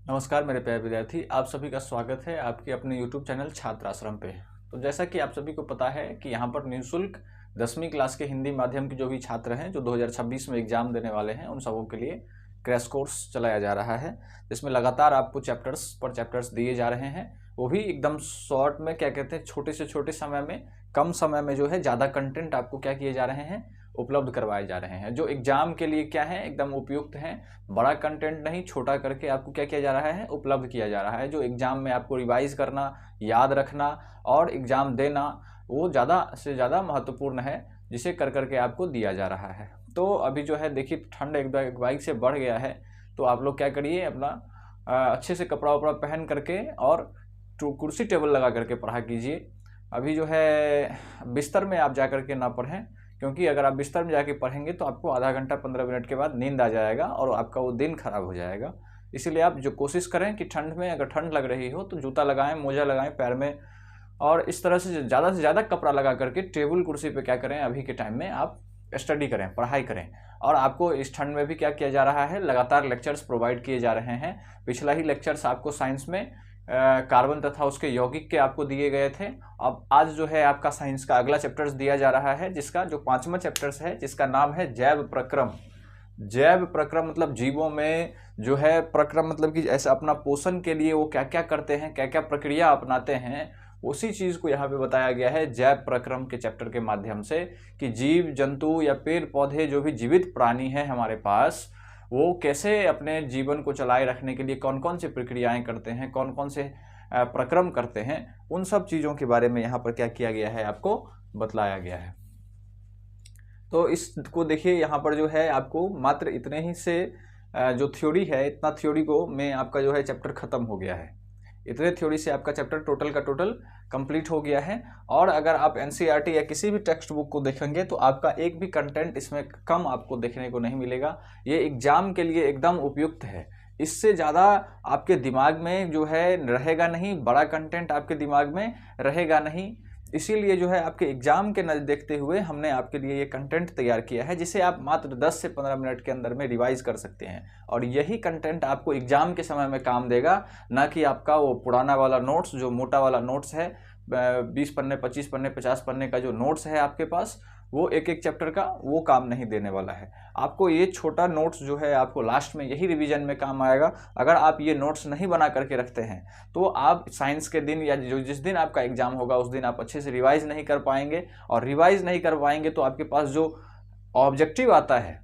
नमस्कार मेरे प्यारे विद्यार्थी, आप सभी का स्वागत है आपके अपने YouTube चैनल छात्र आश्रम पे। तो जैसा कि आप सभी को पता है कि यहाँ पर निःशुल्क 10वीं क्लास के हिंदी माध्यम के जो भी छात्र हैं जो 2026 में एग्जाम देने वाले हैं उन सबों के लिए क्रैश कोर्स चलाया जा रहा है, जिसमें लगातार आपको चैप्टर्स पर चैप्टर्स दिए जा रहे हैं। वो भी एकदम शॉर्ट में, क्या कहते हैं, छोटे से छोटे समय में, कम समय में जो है ज़्यादा कंटेंट आपको क्या किए जा रहे हैं, उपलब्ध करवाए जा रहे हैं, जो एग्जाम के लिए क्या है, एकदम उपयुक्त हैं। बड़ा कंटेंट नहीं, छोटा करके आपको क्या किया जा रहा है, उपलब्ध किया जा रहा है, जो एग्जाम में आपको रिवाइज करना, याद रखना और एग्जाम देना वो ज़्यादा से ज़्यादा महत्वपूर्ण है, जिसे कर करके आपको दिया जा रहा है। तो अभी जो है देखिए, ठंड एक बाइक से बढ़ गया है, तो आप लोग क्या करिए, अपना अच्छे से कपड़ा वपड़ा पहन करके और कुर्सी टेबल लगा करके पढ़ा कीजिए। अभी जो है बिस्तर में आप जा करके ना पढ़ें, क्योंकि अगर आप बिस्तर में जाके पढ़ेंगे तो आपको आधा घंटा 15 मिनट के बाद नींद आ जाएगा और आपका वो दिन खराब हो जाएगा। इसीलिए आप जो कोशिश करें कि ठंड में, अगर ठंड लग रही हो तो जूता लगाएं, मोजा लगाएं पैर में, और इस तरह से ज़्यादा कपड़ा लगा करके टेबल कुर्सी पे क्या करें, अभी के टाइम में आप स्टडी करें, पढ़ाई करें। और आपको इस ठंड में भी क्या किया जा रहा है, लगातार लेक्चर्स प्रोवाइड किए जा रहे हैं। पिछला ही लेक्चर्स आपको साइंस में कार्बन तथा उसके यौगिक के आपको दिए गए थे। अब आज जो है आपका साइंस का अगला चैप्टर्स दिया जा रहा है, जिसका जो 5वां चैप्टर्स है, जिसका नाम है जैव प्रक्रम। जैव प्रक्रम मतलब जीवों में जो है, प्रक्रम मतलब कि ऐसा अपना पोषण के लिए वो क्या क्या करते हैं, क्या क्या प्रक्रिया अपनाते हैं, उसी चीज़ को यहाँ पे बताया गया है जैव प्रक्रम के चैप्टर के माध्यम से, कि जीव जंतु या पेड़ पौधे जो भी जीवित प्राणी हैं हमारे पास, वो कैसे अपने जीवन को चलाए रखने के लिए कौन कौन से प्रक्रियाएं करते हैं, कौन कौन से प्रक्रम करते हैं, उन सब चीज़ों के बारे में यहाँ पर क्या किया गया है, आपको बतलाया गया है। तो इसको देखिए, यहाँ पर जो है आपको मात्र इतने ही से जो थ्योरी है, इतना थ्योरी को में आपका जो है चैप्टर ख़त्म हो गया है। इतने थ्योरी से आपका चैप्टर टोटल का टोटल कंप्लीट हो गया है। और अगर आप एनसीईआरटी या किसी भी टेक्स्ट बुक को देखेंगे तो आपका एक भी कंटेंट इसमें कम आपको देखने को नहीं मिलेगा। ये एग्जाम के लिए एकदम उपयुक्त है। इससे ज़्यादा आपके दिमाग में जो है रहेगा नहीं, बड़ा कंटेंट आपके दिमाग में रहेगा नहीं। इसीलिए जो है आपके एग्जाम के नज़र देखते हुए हमने आपके लिए ये कंटेंट तैयार किया है, जिसे आप मात्र 10 से 15 मिनट के अंदर में रिवाइज कर सकते हैं। और यही कंटेंट आपको एग्जाम के समय में काम देगा, ना कि आपका वो पुराना वाला नोट्स, जो मोटा वाला नोट्स है, 20 पन्ने, 25 पन्ने, 50 पन्ने का जो नोट्स है आपके पास, वो एक एक चैप्टर का वो काम नहीं देने वाला है। आपको ये छोटा नोट्स जो है आपको लास्ट में यही रिवीजन में काम आएगा। अगर आप ये नोट्स नहीं बना करके रखते हैं तो आप साइंस के दिन या जो जिस दिन आपका एग्जाम होगा उस दिन आप अच्छे से रिवाइज नहीं कर पाएंगे। और रिवाइज नहीं कर पाएंगे तो आपके पास जो ऑब्जेक्टिव आता है,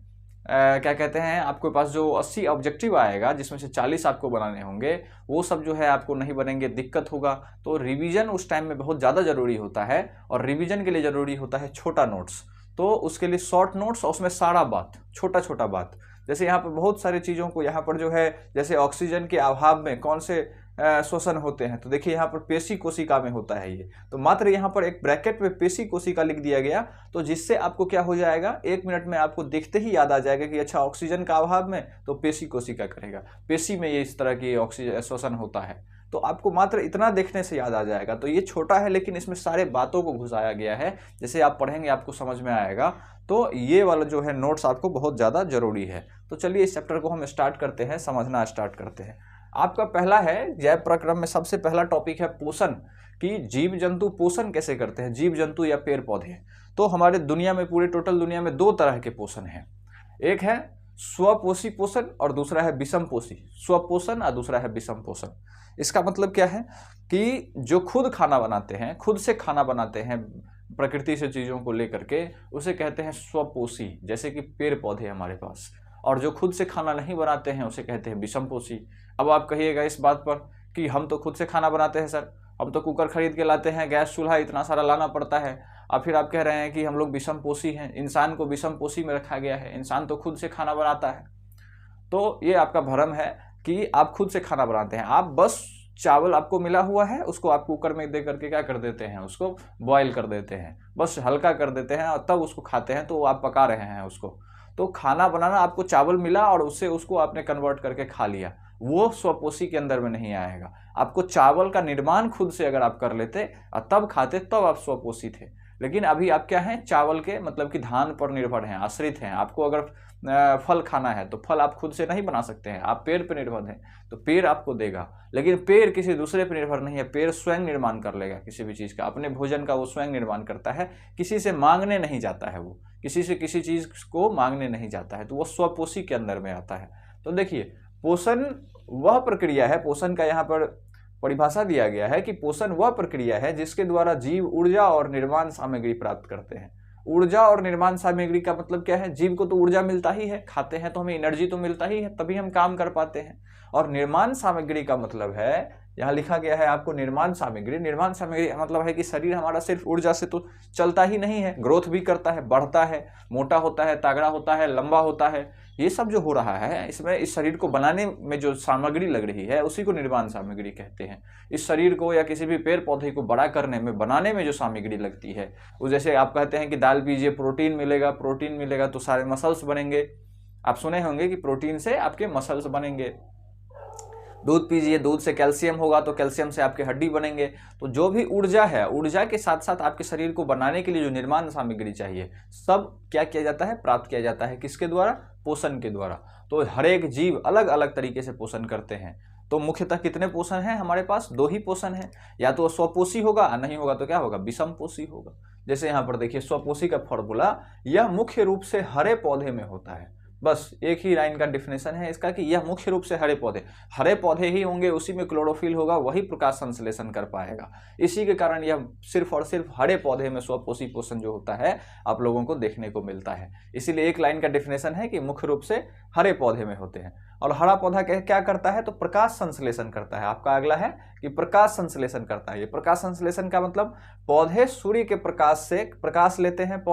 क्या कहते हैं, आपके पास जो 80 ऑब्जेक्टिव आएगा, जिसमें से 40 आपको बनाने होंगे, वो सब जो है आपको नहीं बनेंगे, दिक्कत होगा। तो रिवीजन उस टाइम में बहुत ज़्यादा ज़रूरी होता है, और रिवीजन के लिए ज़रूरी होता है छोटा नोट्स। तो उसके लिए शॉर्ट नोट्स और उसमें सारा बात, छोटा छोटा बात। जैसे यहाँ पर बहुत सारी चीज़ों को, यहाँ पर जो है जैसे ऑक्सीजन के अभाव में कौन से श्वसन होते हैं, तो देखिए यहाँ पर पेशी कोशिका में होता है ये, तो मात्र यहाँ पर एक ब्रैकेट में पेशी कोशिका लिख दिया गया, तो जिससे आपको क्या हो जाएगा, 1 मिनट में आपको देखते ही याद आ जाएगा कि अच्छा ऑक्सीजन का अभाव में तो पेशी कोशिका करेगा, पेशी में ये इस तरह की ऑक्सीजन श्वसन होता है। तो आपको मात्र इतना देखने से याद आ जाएगा। तो ये छोटा है लेकिन इसमें सारे बातों को घुसाया गया है, जैसे आप पढ़ेंगे आपको समझ में आएगा। तो ये वाला जो है नोट्स आपको बहुत ज़्यादा ज़रूरी है। तो चलिए इस चैप्टर को हम स्टार्ट करते हैं, समझना स्टार्ट करते हैं। आपका पहला है जैव प्रक्रम में सबसे पहला टॉपिक है पोषण, कि जीव जंतु पोषण कैसे करते हैं, जीव जंतु या पेड़ पौधे। तो हमारे दुनिया में, पूरे टोटल दुनिया में 2 तरह के पोषण हैं। एक है स्वपोषी पोषण और दूसरा है विषम पोषी। स्वपोषण और दूसरा है विषम पोषण। इसका मतलब क्या है कि जो खुद खाना बनाते हैं, खुद से खाना बनाते हैं प्रकृति से चीज़ों को लेकर के, उसे कहते हैं स्वपोषी, जैसे कि पेड़ पौधे हमारे पास। और जो खुद से खाना नहीं बनाते हैं उसे कहते हैं विषम पोषी। अब आप कहिएगा इस बात पर कि हम तो खुद से खाना बनाते हैं सर, हम तो कुकर खरीद के लाते हैं, गैस चूल्हा इतना सारा लाना पड़ता है, और फिर आप कह रहे हैं कि हम लोग विषम पोषी हैं, इंसान को विषम पोषी में रखा गया है, इंसान तो खुद से खाना बनाता है। तो ये आपका भ्रम है कि आप खुद से खाना बनाते हैं। आप बस चावल आपको मिला हुआ है, उसको आप कुकर में दे करके क्या कर देते हैं, उसको बॉयल कर देते हैं, बस हल्का कर देते हैं और तब उसको खाते हैं, तो आप पका रहे हैं उसको। तो खाना बनाना, आपको चावल मिला और उससे उसको आपने कन्वर्ट करके खा लिया, वो स्वपोषी के अंदर में नहीं आएगा। आपको चावल का निर्माण खुद से अगर आप कर लेते और तब खाते, तब आप स्वपोषी थे। लेकिन अभी आप क्या हैं, चावल के मतलब कि धान पर निर्भर हैं, आश्रित हैं। आपको अगर फल खाना है तो फल आप खुद से नहीं बना सकते हैं, आप पेड़ पर निर्भर हैं, तो पेड़ आपको देगा। लेकिन पेड़ किसी दूसरे पर निर्भर नहीं है, पेड़ स्वयं निर्माण कर लेगा किसी भी चीज़ का, अपने भोजन का वो स्वयं निर्माण करता है, किसी से मांगने नहीं जाता है, वो किसी से किसी चीज़ को मांगने नहीं जाता है, तो वो स्वपोषी के अंदर में आता है। तो देखिए, पोषण वह प्रक्रिया है, पोषण का यहाँ पर परिभाषा दिया गया है कि पोषण वह प्रक्रिया है जिसके द्वारा जीव ऊर्जा और निर्माण सामग्री प्राप्त करते हैं। ऊर्जा और निर्माण सामग्री का मतलब क्या है, जीव को तो ऊर्जा मिलता ही है, खाते हैं तो हमें एनर्जी तो मिलता ही है, तभी हम काम कर पाते हैं। और निर्माण सामग्री का मतलब है, यहाँ लिखा गया है आपको निर्माण सामग्री, निर्माण सामग्री मतलब है कि शरीर हमारा सिर्फ ऊर्जा से तो चलता ही नहीं है, ग्रोथ भी करता है, बढ़ता है, मोटा होता है, तगड़ा होता है, लंबा होता है, ये सब जो हो रहा है इसमें इस शरीर को बनाने में जो सामग्री लग रही है उसी को निर्माण सामग्री कहते हैं। इस शरीर को या किसी भी पेड़ पौधे को बड़ा करने में, बनाने में जो सामग्री लगती है, वो जैसे आप कहते हैं कि दाल पीजिए प्रोटीन मिलेगा, प्रोटीन मिलेगा तो सारे मसल्स बनेंगे। आप सुने होंगे कि प्रोटीन से आपके मसल्स बनेंगे। दूध पीजिए, दूध से कैल्शियम होगा तो कैल्शियम से आपके हड्डी बनेंगे। तो जो भी ऊर्जा है, ऊर्जा के साथ साथ आपके शरीर को बनाने के लिए जो निर्माण सामग्री चाहिए, सब क्या किया जाता है, प्राप्त किया जाता है, किसके द्वारा, पोषण के द्वारा। तो हर एक जीव अलग अलग तरीके से पोषण करते हैं। तो मुख्यतः कितने पोषण हैं हमारे पास, 2 ही पोषण है, या तो स्वपोषी होगा, नहीं होगा तो क्या होगा, विषमपोषी होगा। जैसे यहाँ पर देखिए स्वपोषी का फॉर्मूला, यह मुख्य रूप से हरे पौधे में होता है। बस एक ही लाइन का डिफिनेशन है इसका कि यह मुख्य रूप से हरे पौधे ही होंगे, उसी में क्लोरोफिल होगा, वही प्रकाश संश्लेषण कर पाएगा। इसी के कारण यह सिर्फ और सिर्फ हरे पौधे में स्वपोषी पोषण जो होता है आप लोगों को देखने को मिलता है। इसीलिए एक लाइन का डिफिनेशन है कि मुख्य रूप से हरे पौधे में होते हैं। और हरा पौधा क्या करता है, तो प्रकाश संश्लेषण करता है। आपका अगला है कि प्रकाश संश्लेषण करता है। ये प्रकाश संश्लेषण का मतलब, पौधे सूर्य के प्रकाश से प्रकाश लेते हैं,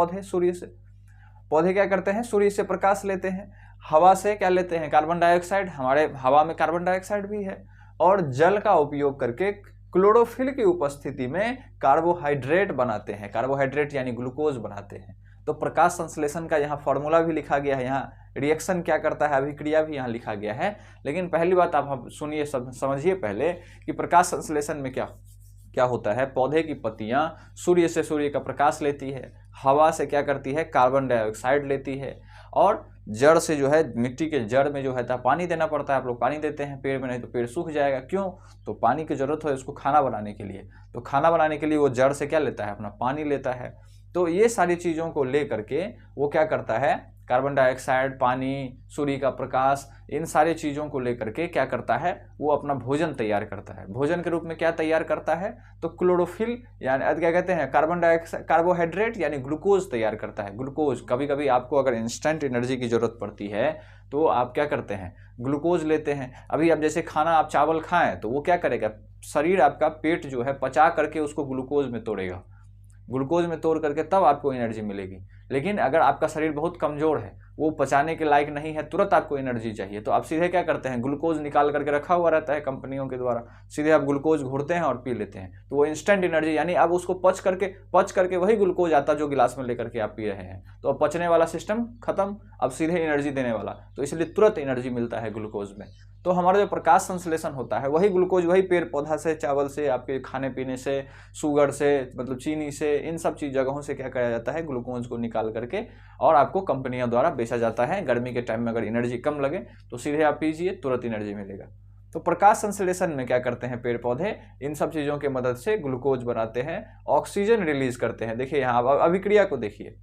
पौधे क्या करते हैं, सूर्य से प्रकाश लेते हैं। हवा से क्या लेते हैं, कार्बन डाइऑक्साइड, हमारे हवा में कार्बन डाइऑक्साइड भी है। और जल का उपयोग करके क्लोरोफिल की उपस्थिति में कार्बोहाइड्रेट बनाते हैं, कार्बोहाइड्रेट यानी ग्लूकोज बनाते हैं। तो प्रकाश संश्लेषण का यहाँ फॉर्मूला भी लिखा गया है, यहाँ रिएक्शन क्या करता है, अभिक्रिया भी यहाँ लिखा गया है। लेकिन पहली बात आप सुनिए, समझिए पहले कि प्रकाश संश्लेषण में क्या होता है। पौधे की पत्तियां सूर्य का प्रकाश लेती है, हवा से क्या करती है, कार्बन डाइऑक्साइड लेती है, और जड़ से जो है, मिट्टी के जड़ में जो है पानी देना पड़ता है। आप लोग पानी देते हैं पेड़ में, नहीं तो पेड़ सूख जाएगा। क्यों, तो पानी की जरूरत है उसको खाना बनाने के लिए। तो खाना बनाने के लिए वो जड़ से क्या लेता है, अपना पानी लेता है। तो ये सारी चीज़ों को ले करके वो क्या करता है, कार्बन डाइऑक्साइड, पानी, सूर्य का प्रकाश, इन सारी चीज़ों को लेकर के क्या करता है, वो अपना भोजन तैयार करता है। भोजन के रूप में क्या तैयार करता है, तो क्लोरोफिल यानी क्या कहते हैं, कार्बन डाइऑक्साइड, कार्बोहाइड्रेट यानी ग्लूकोज तैयार करता है। ग्लूकोज, कभी कभी आपको अगर इंस्टेंट एनर्जी की जरूरत पड़ती है तो आप क्या करते हैं, ग्लूकोज लेते हैं। अभी अब जैसे खाना आप चावल खाएं तो वो क्या करेगा, शरीर आपका, पेट जो है पचा करके उसको ग्लूकोज में तोड़ेगा, ग्लूकोज में तोड़ करके तब आपको एनर्जी मिलेगी। लेकिन अगर आपका शरीर बहुत कमजोर है, वो पचाने के लायक नहीं है, तुरंत आपको एनर्जी चाहिए, तो आप सीधे क्या करते हैं, ग्लूकोज निकाल करके रखा हुआ रहता है कंपनियों के द्वारा, सीधे आप ग्लूकोज घोरते हैं और पी लेते हैं। तो वो इंस्टेंट एनर्जी, यानी अब उसको पच करके वही ग्लूकोज आता जो गिलास में लेकर के आप पी रहे हैं। तो अब पचने वाला सिस्टम खत्म, अब सीधे एनर्जी देने वाला, तो इसलिए तुरंत एनर्जी मिलता है ग्लूकोज में। तो हमारा जो प्रकाश संश्लेषण होता है वही ग्लूकोज, वही पेड़ पौधा से, चावल से, आपके खाने पीने से, शुगर से, मतलब चीनी से, इन सब चीज़ जगहों से क्या किया जाता है, ग्लूकोज को निकाल करके और आपको कंपनियों द्वारा बेचा जाता है। गर्मी के टाइम में अगर एनर्जी कम लगे तो सीधे आप पीजिए, तुरंत एनर्जी मिलेगा। तो प्रकाश संश्लेषण में क्या करते हैं पेड़ पौधे, इन सब चीज़ों की मदद से ग्लूकोज बनाते हैं, ऑक्सीजन रिलीज करते हैं। देखिए यहाँ अभिक्रिया को देखिए,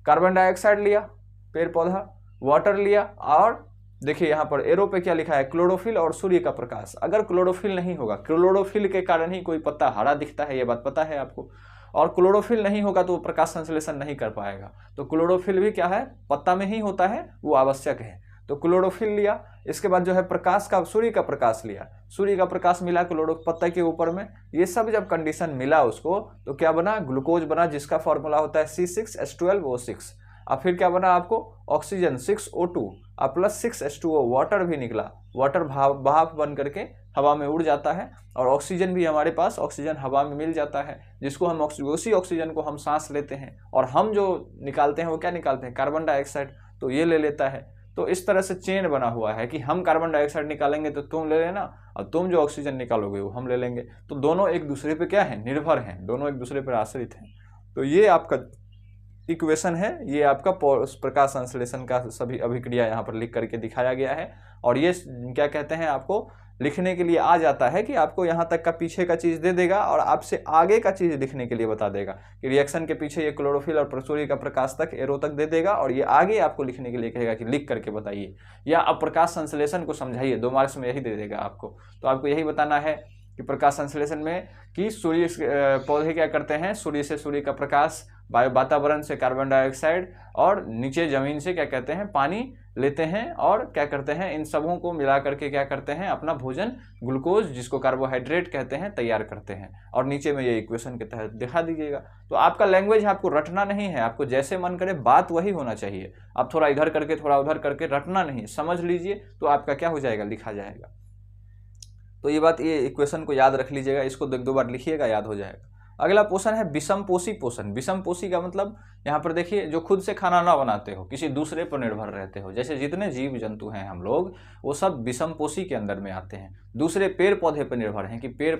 कार्बन डाइऑक्साइड लिया पेड़ पौधा, वाटर लिया, और देखिए यहाँ पर एरो पे क्या लिखा है, क्लोरोफिल और सूर्य का प्रकाश। अगर क्लोरोफिल नहीं होगा, क्लोरोफिल के कारण ही कोई पत्ता हरा दिखता है, ये बात पता है आपको, और क्लोरोफिल नहीं होगा तो वो प्रकाश संश्लेषण नहीं कर पाएगा। तो क्लोरोफिल भी क्या है, पत्ता में ही होता है, वो आवश्यक है। तो क्लोरोफिल लिया, इसके बाद जो है प्रकाश का, सूर्य का प्रकाश लिया, सूर्य का प्रकाश मिला पत्ता के ऊपर में, ये सब जब कंडीशन मिला उसको तो क्या बना, ग्लूकोज बना, जिसका फॉर्मूला होता है C6H12O6। अब फिर क्या बना आपको, ऑक्सीजन 6O2 और प्लस 6H2O, वाटर भी निकला, वाटर भाप बन करके हवा में उड़ जाता है, और ऑक्सीजन भी हमारे पास, ऑक्सीजन हवा में मिल जाता है, जिसको हम उसी ऑक्सीजन को हम सांस लेते हैं, और हम जो निकालते हैं वो क्या निकालते हैं, कार्बन डाइऑक्साइड, तो ये ले लेता है। तो इस तरह से चेन बना हुआ है कि हम कार्बन डाइऑक्साइड निकालेंगे तो तुम ले लेना, और तुम जो ऑक्सीजन निकालोगे वो हम ले लेंगे। तो दोनों एक दूसरे पे क्या है, निर्भर हैं, दोनों एक दूसरे पर आश्रित हैं। तो ये आपका इक्वेशन है, ये आपका प्रकाश संश्लेषण का सभी अभिक्रिया यहाँ पर लिख करके दिखाया गया है। और ये क्या कहते हैं, आपको लिखने के लिए आ जाता है कि आपको यहाँ तक का पीछे का चीज़ दे देगा और आपसे आगे का चीज़ लिखने के लिए बता देगा कि रिएक्शन के पीछे ये क्लोरोफिल और सूर्य का प्रकाश तक एरो तक दे देगा, और ये आगे आपको लिखने के लिए कहेगा कि लिख करके बताइए या अब प्रकाश संश्लेषण को समझाइए। 2 मार्क्स में यही दे देगा आपको। तो आपको यही बताना है कि प्रकाश संश्लेषण में कि सूर्य पौधे क्या करते हैं, सूर्य से सूर्य का प्रकाश, वातावरण से कार्बन डाइऑक्साइड और नीचे जमीन से क्या कहते हैं, पानी लेते हैं और क्या करते हैं, इन सबों को मिला करके क्या करते हैं, अपना भोजन ग्लूकोज जिसको कार्बोहाइड्रेट कहते हैं तैयार करते हैं। और नीचे में ये इक्वेशन के तहत दिखा दीजिएगा। तो आपका लैंग्वेज आपको रटना नहीं है, आपको जैसे मन करे बात वही होना चाहिए। आप थोड़ा इधर करके थोड़ा उधर करके रटना नहीं, समझ लीजिए तो आपका क्या हो जाएगा, लिखा जाएगा। तो ये बात, ये इक्वेशन को याद रख लीजिएगा, इसको 1-2 बार लिखिएगा, याद हो जाएगा। अगला पोषण है विषमपोषी पोषण। विषमपोषी का मतलब यहाँ पर देखिए, जो खुद से खाना ना बनाते हो, किसी दूसरे पर निर्भर रहते हो। जैसे जितने जीव जंतु हैं हम लोग, वो सब विषमपोषी के अंदर में आते हैं। दूसरे पेड़ पौधे पर निर्भर हैं कि पेड़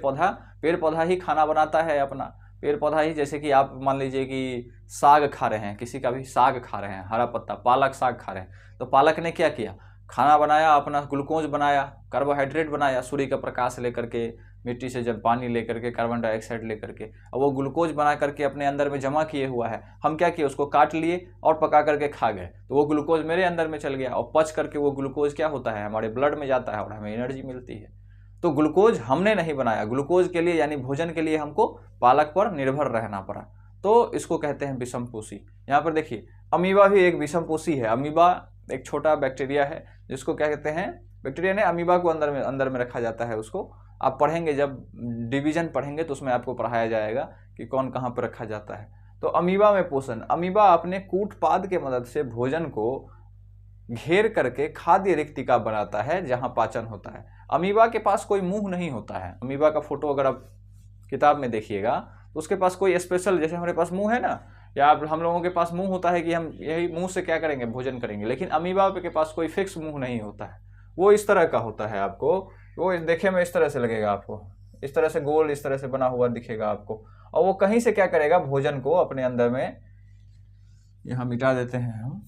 पौधा ही खाना बनाता है अपना। पेड़ पौधा ही, जैसे कि आप मान लीजिए कि साग खा रहे हैं, किसी का भी साग खा रहे हैं, हरा पत्ता पालक साग खा रहे हैं, तो पालक ने क्या किया, खाना बनाया, अपना ग्लूकोज बनाया, कार्बोहाइड्रेट बनाया, सूर्य का प्रकाश लेकर के, मिट्टी से जब पानी लेकर के, कार्बन डाइऑक्साइड लेकर के, और वो ग्लूकोज बना करके अपने अंदर में जमा किए हुआ है। हम क्या किए, उसको काट लिए और पका करके खा गए, तो वो ग्लूकोज मेरे अंदर में चल गया और पच करके वो ग्लूकोज क्या होता है, हमारे ब्लड में जाता है और हमें एनर्जी मिलती है। तो ग्लूकोज हमने नहीं बनाया, ग्लूकोज के लिए यानी भोजन के लिए हमको पालक पर निर्भर रहना पड़ा। तो इसको कहते हैं विषमपोषी। यहाँ पर देखिए, अमीबा भी एक विषमपोषी है। अमीबा एक छोटा बैक्टीरिया है जिसको क्या कहते हैं, बैक्टीरिया ने अमीबा को अंदर में रखा जाता है। उसको आप पढ़ेंगे, जब डिवीजन पढ़ेंगे तो उसमें आपको पढ़ाया जाएगा कि कौन कहाँ पर रखा जाता है। तो अमीबा में पोषण, अमीबा अपने कूटपाद के मदद से भोजन को घेर करके खाद्य रिक्तिका बनाता है जहाँ पाचन होता है। अमीबा के पास कोई मुंह नहीं होता है। अमीबा का फोटो अगर आप किताब में देखिएगा तो उसके पास कोई स्पेशल, जैसे हमारे पास मुंह है ना, या हम लोगों के पास मुंह होता है कि हम यही मुंह से क्या करेंगे, भोजन करेंगे, लेकिन अमीबा के पास कोई फिक्स मुंह नहीं होता है। वो इस तरह का होता है, आपको वो देखे में इस तरह से लगेगा, आपको इस तरह से गोल इस तरह से बना हुआ दिखेगा आपको। और वो कहीं से क्या करेगा, भोजन को अपने अंदर में, यहाँ मिटा देते हैं हम,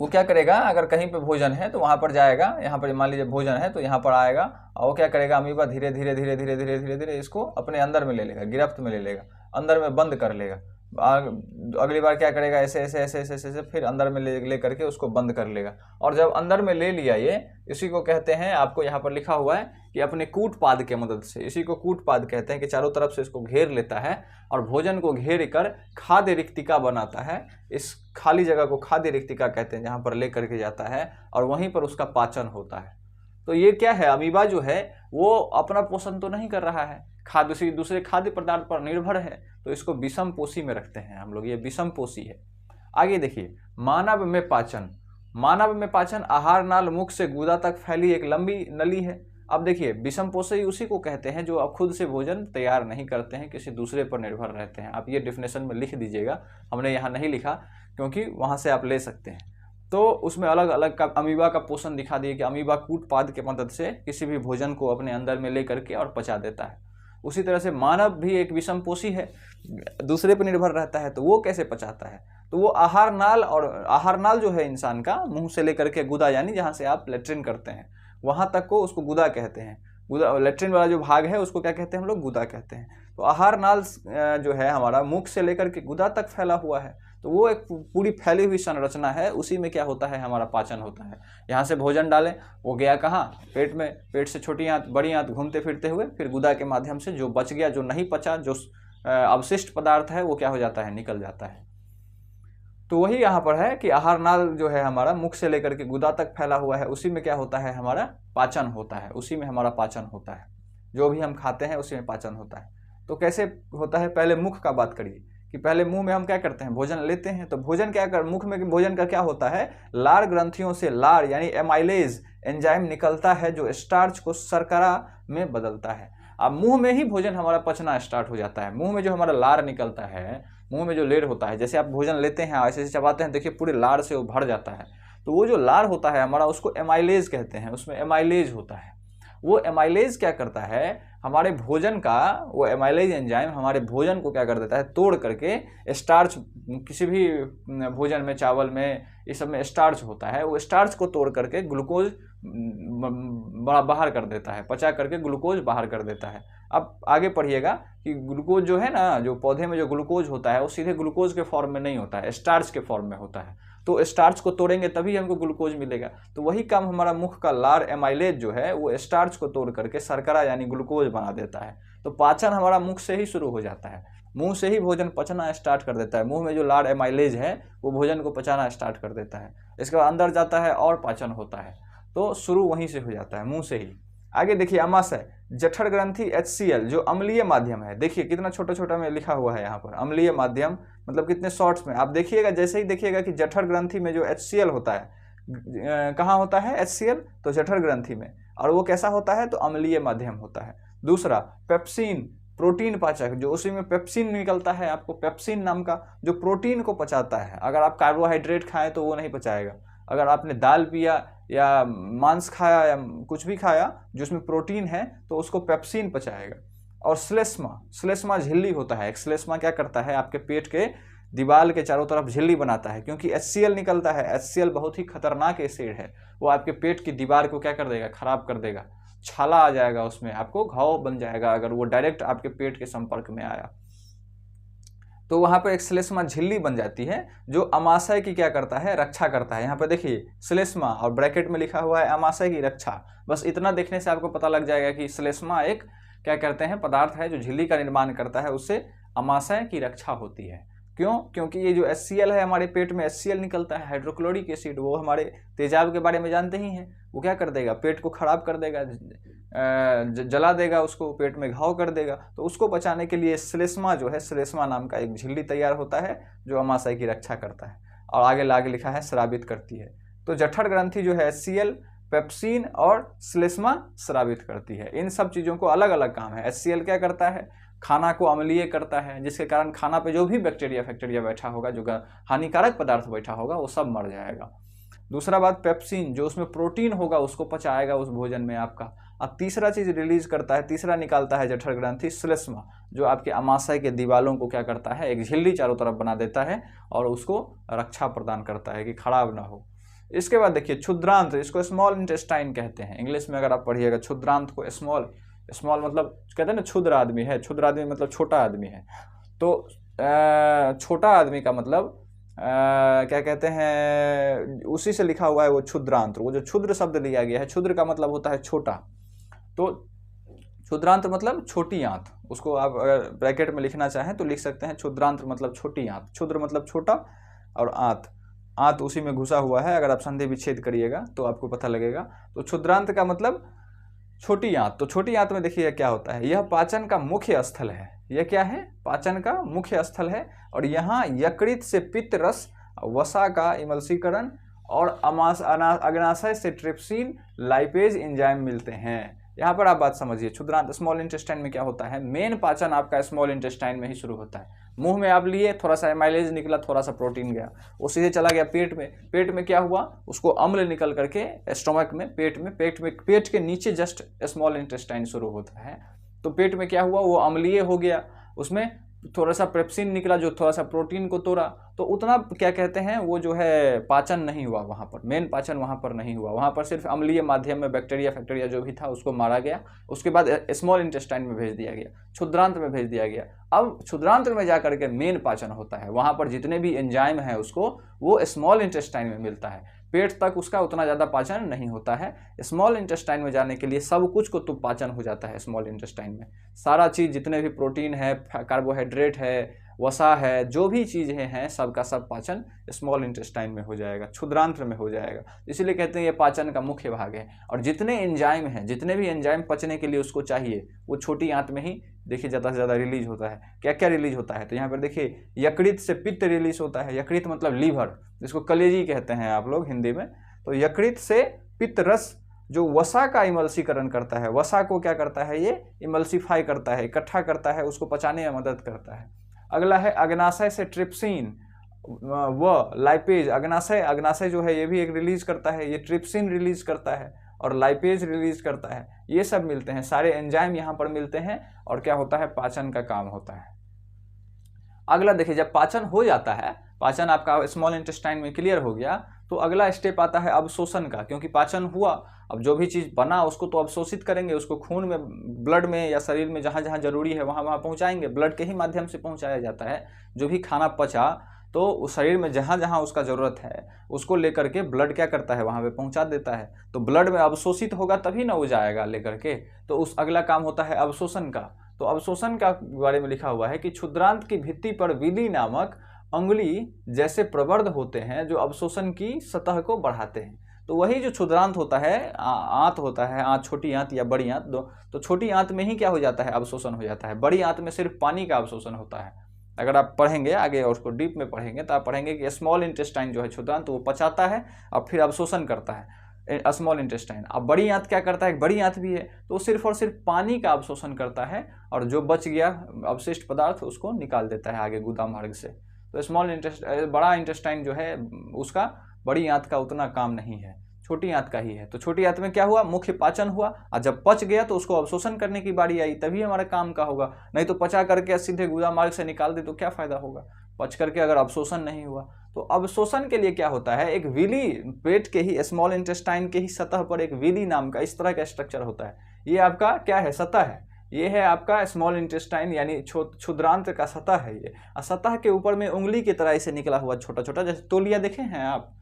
वो क्या करेगा, अगर कहीं पे भोजन है तो वहां पर जाएगा, यहाँ पर मान लीजिए भोजन है तो यहाँ पर आएगा और वो क्या करेगा, अमीबा धीरे धीरे धीरे धीरे धीरे धीरे धीरे इसको अपने अंदर में ले लेगा, गिरफ्त में ले लेगा, अंदर में बंद कर लेगा। अगली बार क्या करेगा, ऐसे ऐसे ऐसे ऐसे ऐसे फिर अंदर में ले करके उसको बंद कर लेगा। और जब अंदर में ले लिया ये, इसी को कहते हैं, आपको यहाँ पर लिखा हुआ है कि अपने कूटपाद के मदद से, इसी को कूटपाद कहते हैं कि चारों तरफ से इसको घेर लेता है और भोजन को घेर कर खाद्य रिक्तिका बनाता है। इस खाली जगह को खाद्य रिक्तिका कहते हैं, जहाँ पर ले करके जाता है और वहीं पर उसका पाचन होता है। तो ये क्या है, अमीबा जो है वो अपना पोषण तो नहीं कर रहा है, खाद्य दूसरे खाद्य पदार्थ पर निर्भर है, तो इसको विषमपोषी में रखते हैं हम लोग, ये विषमपोषी है। आगे देखिए, मानव में पाचन। मानव में पाचन आहार नाल मुख से गुदा तक फैली एक लंबी नली है। अब देखिए, विषमपोषी उसी को कहते हैं जो अब खुद से भोजन तैयार नहीं करते हैं, किसी दूसरे पर निर्भर रहते हैं। आप ये डेफिनेशन में लिख दीजिएगा, हमने यहाँ नहीं लिखा क्योंकि वहाँ से आप ले सकते हैं। तो उसमें अलग अलग का अमीबा का पोषण दिखा दिए कि अमीबा कूटपाद की मदद से किसी भी भोजन को अपने अंदर में ले करके और पचा देता है। उसी तरह से मानव भी एक विषमपोषी है, दूसरे पर निर्भर रहता है, तो वो कैसे पचाता है, तो वो आहार नाल, और आहार नाल जो है इंसान का, मुंह से लेकर के गुदा, यानी जहाँ से आप लेट्रिन करते हैं वहाँ तक को, उसको गुदा कहते हैं। गुदा, लेट्रिन वाला जो भाग है उसको क्या कहते हैं हम लोग, गुदा कहते हैं। तो आहार नाल जो है हमारा मुख से लेकर के गुदा तक फैला हुआ है, तो वो एक पूरी फैली हुई संरचना है, उसी में क्या होता है, हमारा पाचन होता है। यहाँ से भोजन डालें, वो गया कहाँ, पेट में, पेट से छोटी आंत बड़ी आंत घूमते फिरते हुए फिर गुदा के माध्यम से जो बच गया, जो नहीं पचा, जो अवशिष्ट पदार्थ है, वो क्या हो जाता है, निकल जाता है। तो वही यहाँ पर है कि आहार नाल जो है हमारा मुख से लेकर के गुदा तक फैला हुआ है, उसी में क्या होता है, हमारा पाचन होता है, उसी में हमारा पाचन होता है। जो भी हम खाते हैं उसी में पाचन होता है। तो कैसे होता है, पहले मुख का बात करिए कि पहले मुंह में हम क्या करते हैं, भोजन लेते हैं। तो भोजन क्या कर, मुख में भोजन का क्या होता है, लार ग्रंथियों से लार यानी एमाइलेज एंजाइम निकलता है जो स्टार्च को शर्करा में बदलता है। अब मुंह में ही भोजन हमारा पचना स्टार्ट हो जाता है। मुंह में जो हमारा लार निकलता है, मुंह में जो लेर होता है, जैसे आप भोजन लेते हैं ऐसे ऐसे चबाते हैं, देखिए पूरे लार से वो भर जाता है। तो वो जो लार होता है हमारा, उसको एमाइलेज कहते हैं, उसमें एमाइलेज होता है। वो एमाइलेज क्या करता है, हमारे भोजन का वो एमाइलेज एंजाइम हमारे भोजन को क्या कर देता है, तोड़ करके स्टार्च, किसी भी भोजन में, चावल में, इस सब में स्टार्च होता है, वो स्टार्च को तोड़ करके ग्लूकोज बाहर कर देता है, पचा करके ग्लूकोज बाहर कर देता है। अब आगे पढ़िएगा कि ग्लूकोज जो है ना, जो पौधे में जो ग्लूकोज होता है वो सीधे ग्लूकोज के फॉर्म में नहीं होता है, स्टार्च के फॉर्म में होता है। तो स्टार्च को तोड़ेंगे तभी हमको ग्लूकोज मिलेगा। तो वही काम हमारा मुख का लार एमाइलेज जो है वो स्टार्च को तोड़ करके शर्करा यानी ग्लूकोज बना देता है। तो पाचन हमारा मुख से ही शुरू हो जाता है, मुंह से ही भोजन पचना स्टार्ट कर देता है। मुंह में जो लार एमाइलेज है वो भोजन को पचाना स्टार्ट कर देता है। इसके बाद अंदर जाता है और पाचन होता है। तो शुरू वहीं से हो जाता है, मुंह से ही। आगे देखिए अमाशय, जठर ग्रंथि HCl जो अम्लीय माध्यम है। देखिए कितना छोटा छोटा में लिखा हुआ है यहाँ पर, अम्लीय माध्यम मतलब कितने शॉर्ट्स में। आप देखिएगा, जैसे ही देखिएगा कि जठर ग्रंथि में जो HCl होता है, कहाँ होता है HCl, तो जठर ग्रंथि में, और वो कैसा होता है, तो अम्लीय माध्यम होता है। दूसरा पेप्सिन, प्रोटीन पाचक, जो उसी में पेप्सिन निकलता है, आपको पेप्सिन नाम का, जो प्रोटीन को पचाता है। अगर आप कार्बोहाइड्रेट खाएं तो वो नहीं पचाएगा। अगर आपने दाल पिया या मांस खाया या कुछ भी खाया जो उसमें प्रोटीन है तो उसको पेप्सिन पचाएगा। और श्लेष्मा, श्लेष्मा झिल्ली होता है। एक श्लेष्मा क्या करता है, आपके पेट के दीवार के चारों तरफ झिल्ली बनाता है, क्योंकि HCl निकलता है। HCl बहुत ही खतरनाक एसिड है, वो आपके पेट की दीवार को क्या कर देगा, खराब कर देगा, छाला आ जाएगा उसमें, आपको घाव बन जाएगा अगर वो डायरेक्ट आपके पेट के संपर्क में आया। तो वहां पर एक श्लेष्मा झिल्ली बन जाती है जो अमाशय की क्या करता है, रक्षा करता है। यहाँ पर देखिए श्लेष्मा और ब्रैकेट में लिखा हुआ है अमाशय की रक्षा। बस इतना देखने से आपको पता लग जाएगा कि श्लेष्मा एक क्या करते हैं, पदार्थ है जो झिल्ली का निर्माण करता है, उससे अमाशय की रक्षा होती है। क्यों? क्योंकि ये जो HCl है, हमारे पेट में HCl निकलता है, हाइड्रोक्लोरिक एसिड, वो हमारे तेजाब के बारे में जानते ही हैं, वो क्या कर देगा, पेट को खराब कर देगा, जला देगा, उसको पेट में घाव कर देगा। तो उसको बचाने के लिए श्लेष्मा जो है, श्लेष्मा नाम का एक झिल्ली तैयार होता है जो अमाशय की रक्षा करता है। और आगे लिखा है स्रावित करती है। तो जठर ग्रंथि जो है HCl, पेप्सिन और श्लेष्मा स्रावित करती है। इन सब चीज़ों को अलग अलग काम है। HCl क्या करता है, खाना को अम्लीय करता है, जिसके कारण खाना पे जो भी बैक्टीरिया बैठा होगा, जो हानिकारक पदार्थ बैठा होगा, वो सब मर जाएगा। दूसरा बात पेप्सिन, जो उसमें प्रोटीन होगा उसको पचाएगा उस भोजन में आपका। अब तीसरा चीज रिलीज करता है, तीसरा निकालता है जठर ग्रंथि श्लेष्मा, जो आपके अमाशय के दीवालों को क्या करता है, एक झिल्ली चारों तरफ बना देता है और उसको रक्षा प्रदान करता है कि खराब ना हो। इसके बाद देखिए क्षुद्रांत, इसको स्मॉल इंटेस्टाइन कहते हैं। इंग्लिश में अगर आप पढ़िएगा क्षुद्रांत को स्मॉल मतलब कहते हैं ना, क्षुद्र आदमी है, क्षुद्र आदमी मतलब छोटा आदमी है। तो छोटा आदमी का मतलब क्या कहते हैं, उसी से लिखा हुआ है वो क्षुद्रांत। वो जो क्षुद्र शब्द लिया गया है, क्षुद्र का मतलब होता है छोटा, तो क्षुद्रांत मतलब छोटी आंत। उसको आप अगर ब्रैकेट में लिखना चाहें तो लिख सकते हैं क्षुद्रांत मतलब छोटी आंत, क्षुद्र मतलब छोटा और आंत उसी में घुसा हुआ है। अगर आप संधि विच्छेद करिएगा तो आपको पता लगेगा। तो क्षुद्रांत का मतलब छोटी आंत। तो छोटी आंत में देखिए क्या होता है, यह पाचन का मुख्य स्थल है। यह क्या है, पाचन का मुख्य स्थल है। और यहाँ यकृत से पित्त रस, वसा का इमल्सीकरण और अग्नाशय से ट्रिप्सिन लाइपेज एंजाइम मिलते हैं। यहाँ पर आप बात समझिए, क्षुद्रांत स्मॉल इंटेस्टाइन में क्या होता है, मेन पाचन आपका स्मॉल इंटेस्टाइन में ही शुरू होता है। मुंह में आप लिए, थोड़ा सा एमाइलेज निकला, थोड़ा सा प्रोटीन गया, वो सीधे चला गया पेट में। पेट में क्या हुआ, उसको अम्ल निकल करके स्टोमक में, पेट के नीचे जस्ट स्मॉल इंटेस्टाइन शुरू होता है। तो पेट में क्या हुआ, वो अम्लीय हो गया, उसमें थोड़ा सा पेप्सिन निकला जो थोड़ा सा प्रोटीन को तोड़ा। तो उतना क्या कहते हैं, वो जो है पाचन नहीं हुआ वहाँ पर, मेन पाचन वहाँ पर नहीं हुआ। वहाँ पर सिर्फ अम्लीय माध्यम में बैक्टीरिया जो भी था उसको मारा गया, उसके बाद स्मॉल इंटेस्टाइन में भेज दिया गया, क्षुद्रांत में भेज दिया गया। अब क्षुद्रांत में जाकर के मेन पाचन होता है, वहाँ पर जितने भी एंजाइम है उसको वो स्मॉल इंटेस्टाइन में मिलता है। पेट तक उसका उतना ज़्यादा पाचन नहीं होता है। स्मॉल इंटेस्टाइन में जाने के लिए सब कुछ को तो पाचन हो जाता है स्मॉल इंटेस्टाइन में। सारा चीज़ जितने भी प्रोटीन है, कार्बोहाइड्रेट है, वसा है, जो भी चीज़ें हैं सबका सब पाचन स्मॉल इंटेस्टाइन में हो जाएगा, क्षुद्रांत में हो जाएगा। इसीलिए कहते हैं ये पाचन का मुख्य भाग है। और जितने एंजाइम हैं, जितने भी एंजाइम पचने के लिए उसको चाहिए, वो छोटी आंत में ही देखिए ज़्यादा से ज़्यादा रिलीज होता है। क्या क्या रिलीज होता है, तो यहाँ पर देखिए यकृत से पित्त रिलीज होता है। यकृत मतलब लीवर, जिसको कलेजी कहते हैं आप लोग हिंदी में। तो यकृत से पित्त रस जो वसा का इमल्सीकरण करता है, वसा को क्या करता है, ये इमल्सीफाई करता है, इकट्ठा करता है, उसको पचाने में मदद करता है। अगला है अग्नाशय से ट्रिप्सिन व लाइपेज। अग्नाशय जो है ये भी एक रिलीज करता है, ये ट्रिप्सिन रिलीज करता है। और लाइपेज रिलीज करता है, ये सब मिलते हैं, सारे एंजाइम यहाँ पर मिलते हैं और क्या होता है, पाचन का काम होता है। अगला देखिए, जब पाचन हो जाता है, पाचन आपका स्मॉल इंटेस्टाइन में क्लियर हो गया, तो अगला स्टेप आता है अवशोषण का, क्योंकि पाचन हुआ, अब जो भी चीज़ बना उसको तो अवशोषित करेंगे, उसको खून में, ब्लड में या शरीर में जहाँ जहाँ जरूरी है वहाँ वहाँ पहुँचाएंगे, ब्लड के ही माध्यम से पहुँचाया जाता है। जो भी खाना पचा तो उस शरीर में जहाँ जहाँ उसका ज़रूरत है उसको लेकर के ब्लड क्या करता है, वहाँ पे पहुँचा देता है। तो ब्लड में अवशोषित होगा तभी ना वो जाएगा लेकर के, तो उस अगला काम होता है अवशोषण का। तो अवशोषण का बारे में लिखा हुआ है कि क्षुद्रांत की भित्ति पर विली नामक अंगुली जैसे प्रवर्ध होते हैं जो अवशोषण की सतह को बढ़ाते हैं। तो वही जो क्षुद्रांत होता है, आंत होता है, आंत, छोटी आंत या बड़ी आंत, दो, तो छोटी आंत में ही क्या हो जाता है, अवशोषण हो जाता है। बड़ी आंत में सिर्फ पानी का अवशोषण होता है। अगर आप पढ़ेंगे आगे और उसको डीप में पढ़ेंगे तो आप पढ़ेंगे कि स्मॉल इंटेस्टाइन जो है क्षुद्रांत, तो वो पचाता है और फिर अवशोषण करता है स्मॉल इंटेस्टाइन। अब बड़ी आंत क्या करता है, बड़ी आंत भी है तो वो सिर्फ और सिर्फ पानी का अवशोषण करता है और जो बच गया अवशिष्ट पदार्थ उसको निकाल देता है आगे गुदा मार्ग से। तो बड़ा इंटेस्टाइन जो है उसका बड़ी आंत का उतना काम नहीं है, छोटी आंत का ही है। तो छोटी आंत में क्या हुआ, मुख्य पाचन हुआ और जब पच गया तो उसको अवशोषण करने की बारी आई, तभी हमारा काम का होगा। नहीं तो पचा करके सीधे गुदा मार्ग से निकाल दे तो क्या फायदा होगा, पच करके अगर अवशोषण नहीं हुआ। तो अवशोषण के लिए क्या होता है, एक विली, पेट के ही स्मॉल इंटेस्टाइन के ही सतह पर एक विली नाम का इस तरह का स्ट्रक्चर होता है। ये आपका क्या है, सतह है, ये है आपका स्मॉल इंटेस्टाइन यानी क्षुद्रांत का सतह है ये। और सतह के ऊपर में उंगली की तरह इसे निकला हुआ छोटा छोटा, जैसे तौलिया देखे हैं आप,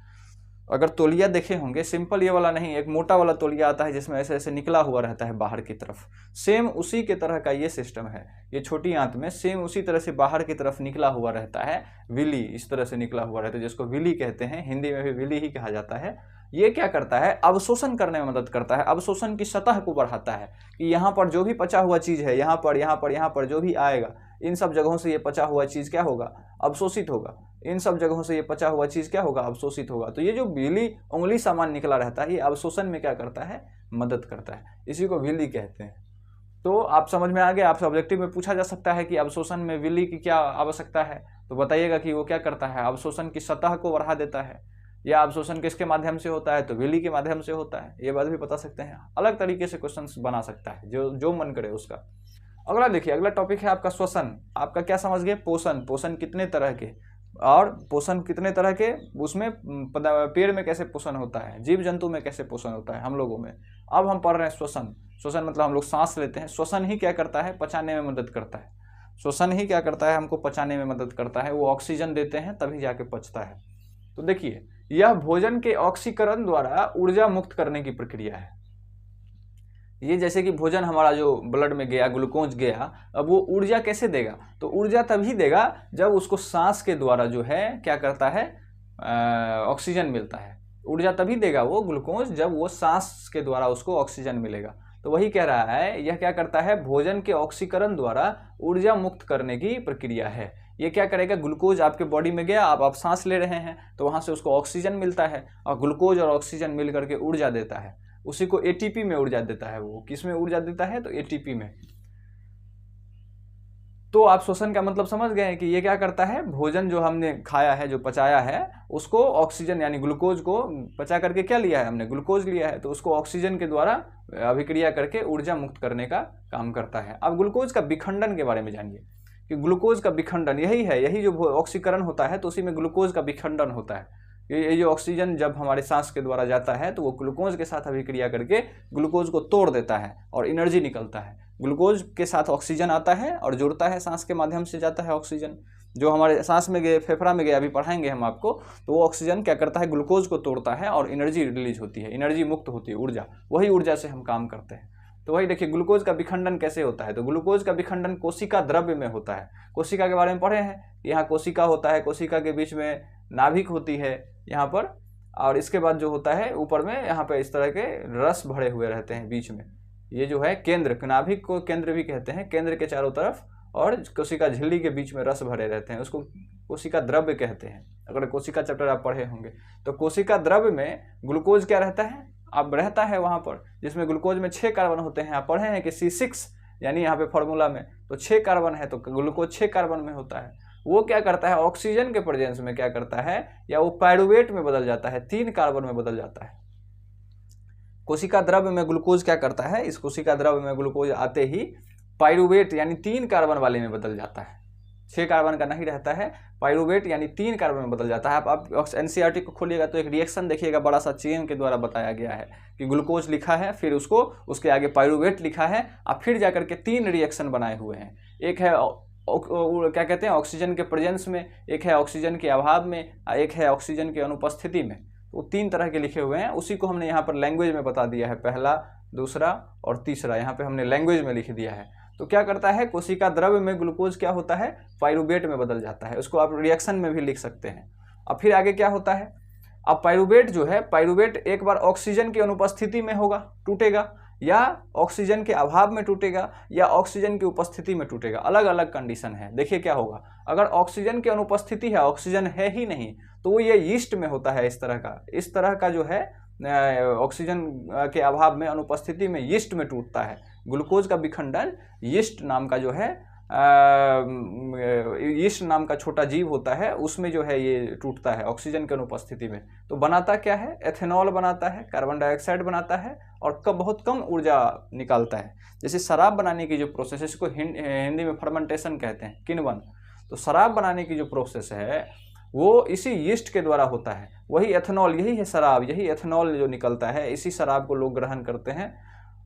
अगर तौलिया देखे होंगे, सिंपल ये वाला नहीं, एक मोटा वाला तौलिया आता है जिसमें ऐसे ऐसे निकला हुआ रहता है बाहर की तरफ, सेम उसी के तरह का ये सिस्टम है। ये छोटी आंत में सेम उसी तरह से बाहर की तरफ निकला हुआ रहता है, विली इस तरह से निकला हुआ रहता है, जिसको विली कहते हैं, हिंदी में भी विली ही कहा जाता है। ये क्या करता है, अवशोषण करने में मदद करता है, अवशोषण की सतह को बढ़ाता है कि यहाँ पर जो भी पचा हुआ चीज़ है, यहाँ पर यहाँ पर यहाँ पर जो भी आएगा, इन सब जगहों से ये पचा हुआ चीज़ क्या होगा, अवशोषित होगा। इन सब जगहों से ये पचा हुआ चीज़ क्या होगा, अवशोषित होगा। तो ये जो विली उंगली सामान निकला रहता है, ये अवशोषण में क्या करता है, मदद करता है, इसी को विली कहते हैं। तो आप समझ में आ गया, आपसे ऑब्जेक्टिव में पूछा जा सकता है कि अवशोषण में विली की क्या आवश्यकता है, तो बताइएगा कि वो क्या करता है, अवशोषण की सतह को बढ़ा देता है। या अवशोषण किसके माध्यम से होता है, तो विली के माध्यम से होता है, ये बात भी बता सकते हैं। अलग तरीके से क्वेश्चन बना सकता है, जो मन करे उसका। अगला देखिए, अगला टॉपिक है आपका श्वसन। आपका क्या समझ गए, पोषण, पोषण कितने तरह के, और पोषण कितने तरह के, उसमें पेड़ में कैसे पोषण होता है, जीव जंतु में कैसे पोषण होता है, हम लोगों में। अब हम पढ़ रहे हैं श्वसन। श्वसन मतलब हम लोग सांस लेते हैं, श्वसन ही क्या करता है, पचाने में मदद करता है। श्वसन ही क्या करता है, हमको पचाने में मदद करता है, वो ऑक्सीजन देते हैं तभी जाके पचता है। तो देखिए, यह भोजन के ऑक्सीकरण द्वारा ऊर्जा मुक्त करने की प्रक्रिया है। ये जैसे कि भोजन हमारा जो ब्लड में गया, ग्लूकोज गया, अब वो ऊर्जा कैसे देगा, तो ऊर्जा तभी देगा जब उसको सांस के द्वारा जो है क्या करता है, ऑक्सीजन मिलता है। ऊर्जा तभी देगा वो ग्लूकोज जब वो सांस के द्वारा उसको ऑक्सीजन मिलेगा। तो वही कह रहा है, यह क्या करता है, भोजन के ऑक्सीकरण द्वारा ऊर्जा मुक्त करने की प्रक्रिया है। ये क्या करेगा, ग्लूकोज आपके बॉडी में गया, आप सांस ले रहे हैं तो वहाँ से उसको ऑक्सीजन मिलता है और ग्लूकोज और ऑक्सीजन मिल करके ऊर्जा देता है, उसी को एटीपी में ऊर्जा देता है। वो किस में ऊर्जा देता है, तो एटीपी में। तो आप श्वसन का मतलब समझ गए हैं कि ये क्या करता है, भोजन जो हमने खाया है, जो पचाया है, उसको ऑक्सीजन यानी ग्लूकोज को पचा करके क्या लिया है हमने, ग्लूकोज लिया है, तो उसको ऑक्सीजन के द्वारा अभिक्रिया करके ऊर्जा मुक्त करने का काम करता है। अब ग्लूकोज का विखंडन के बारे में जानिए कि ग्लूकोज का विखंडन यही है, यही जो ऑक्सीकरण होता है तो उसी में ग्लूकोज का विखंडन होता है। ये जो ऑक्सीजन जब हमारे सांस के द्वारा जाता है तो वो ग्लूकोज के साथ अभिक्रिया करके ग्लूकोज को तोड़ देता है और एनर्जी निकलता है। ग्लूकोज के साथ ऑक्सीजन आता है और जुड़ता है, सांस के माध्यम से जाता है ऑक्सीजन, जो हमारे सांस में गए, फेफड़ा में गए, अभी पढ़ाएंगे हम आपको। तो वो ऑक्सीजन क्या करता है, ग्लूकोज को तोड़ता है और एनर्जी रिलीज होती है, एनर्जी मुक्त होती है, ऊर्जा, वही ऊर्जा से हम काम करते हैं। तो वही देखिए, ग्लूकोज का विखंडन कैसे होता है, तो ग्लूकोज का विखंडन कोशिका द्रव्य में होता है। कोशिका के बारे में पढ़े हैं, यहाँ कोशिका होता है, कोशिका के बीच में नाभिक होती है यहाँ पर, और इसके बाद जो होता है ऊपर में यहाँ पे इस तरह के रस भरे हुए रहते हैं बीच में। ये जो है केंद्र, नाभिक को केंद्र भी कहते हैं, केंद्र के चारों तरफ और कोशिका झिल्ली के बीच में रस भरे रहते हैं, उसको कोशिका द्रव्य कहते हैं। अगर कोशिका चैप्टर आप पढ़े होंगे तो कोशिका द्रव्य में ग्लूकोज क्या रहता है, अब रहता है वहाँ पर, जिसमें ग्लूकोज में 6 कार्बन होते हैं। आप पढ़े हैं कि C6 यानी यहाँ पे फॉर्मूला में तो 6 कार्बन है, तो ग्लूकोज 6 कार्बन में होता है। वो क्या करता है, ऑक्सीजन के प्रेजेंस में क्या करता है, या वो पायरुवेट में बदल जाता है, 3 कार्बन में बदल जाता है। कोशिका द्रव्य में ग्लूकोज क्या करता है, इस कोशिका द्रव्य में ग्लूकोज आते ही पाइरुवेट यानी 3 कार्बन वाले में बदल जाता है। 6 कार्बन का नहीं रहता है, पाइरुवेट यानी 3 कार्बन में बदल जाता है। आप एनसीईआरटी को खोलिएगा तो एक रिएक्शन देखिएगा, बड़ा सा चेन के द्वारा बताया गया है कि ग्लूकोज लिखा है, फिर उसको उसके आगे पाइरुवेट लिखा है, और फिर जाकर के 3 रिएक्शन बनाए हुए हैं। एक है क्या कहते हैं ऑक्सीजन के प्रेजेंस में, एक है ऑक्सीजन के अभाव में, एक है ऑक्सीजन के अनुपस्थिति में। तो 3 तरह के लिखे हुए हैं, उसी को हमने यहाँ पर लैंग्वेज में बता दिया है, पहला, दूसरा और तीसरा यहाँ पे हमने लैंग्वेज में लिख दिया है। तो क्या करता है, कोशिका द्रव्य में ग्लूकोज क्या होता है, पाइरुवेट में बदल जाता है। उसको आप रिएक्शन में भी लिख सकते हैं। अब फिर आगे क्या होता है, अब पाइरुवेट जो है, पाइरुवेट एक बार ऑक्सीजन की अनुपस्थिति में होगा, टूटेगा, या ऑक्सीजन के अभाव में टूटेगा, या ऑक्सीजन की उपस्थिति में टूटेगा। अलग अलग कंडीशन है। देखिए क्या होगा, अगर ऑक्सीजन की अनुपस्थिति है, ऑक्सीजन है ही नहीं, तो वो ये यीस्ट में होता है। इस तरह का जो है ऑक्सीजन के अभाव में, अनुपस्थिति में यीस्ट में टूटता है। ग्लूकोज का विखंडन यीस्ट नाम का जो है यीस्ट नाम का छोटा जीव होता है, उसमें जो है ये टूटता है ऑक्सीजन की अनुपस्थिति में। तो बनाता क्या है, एथेनॉल बनाता है, कार्बन डाइऑक्साइड बनाता है, और बहुत कम ऊर्जा निकालता है। जैसे शराब बनाने की जो प्रोसेस है, इसको हिंदी में फर्मेंटेशन कहते हैं, किण्वन। तो शराब बनाने की जो प्रोसेस है वो इसी यीस्ट के द्वारा होता है। वही एथेनॉल, यही है शराब, यही एथेनॉल जो निकलता है, इसी शराब को लोग ग्रहण करते हैं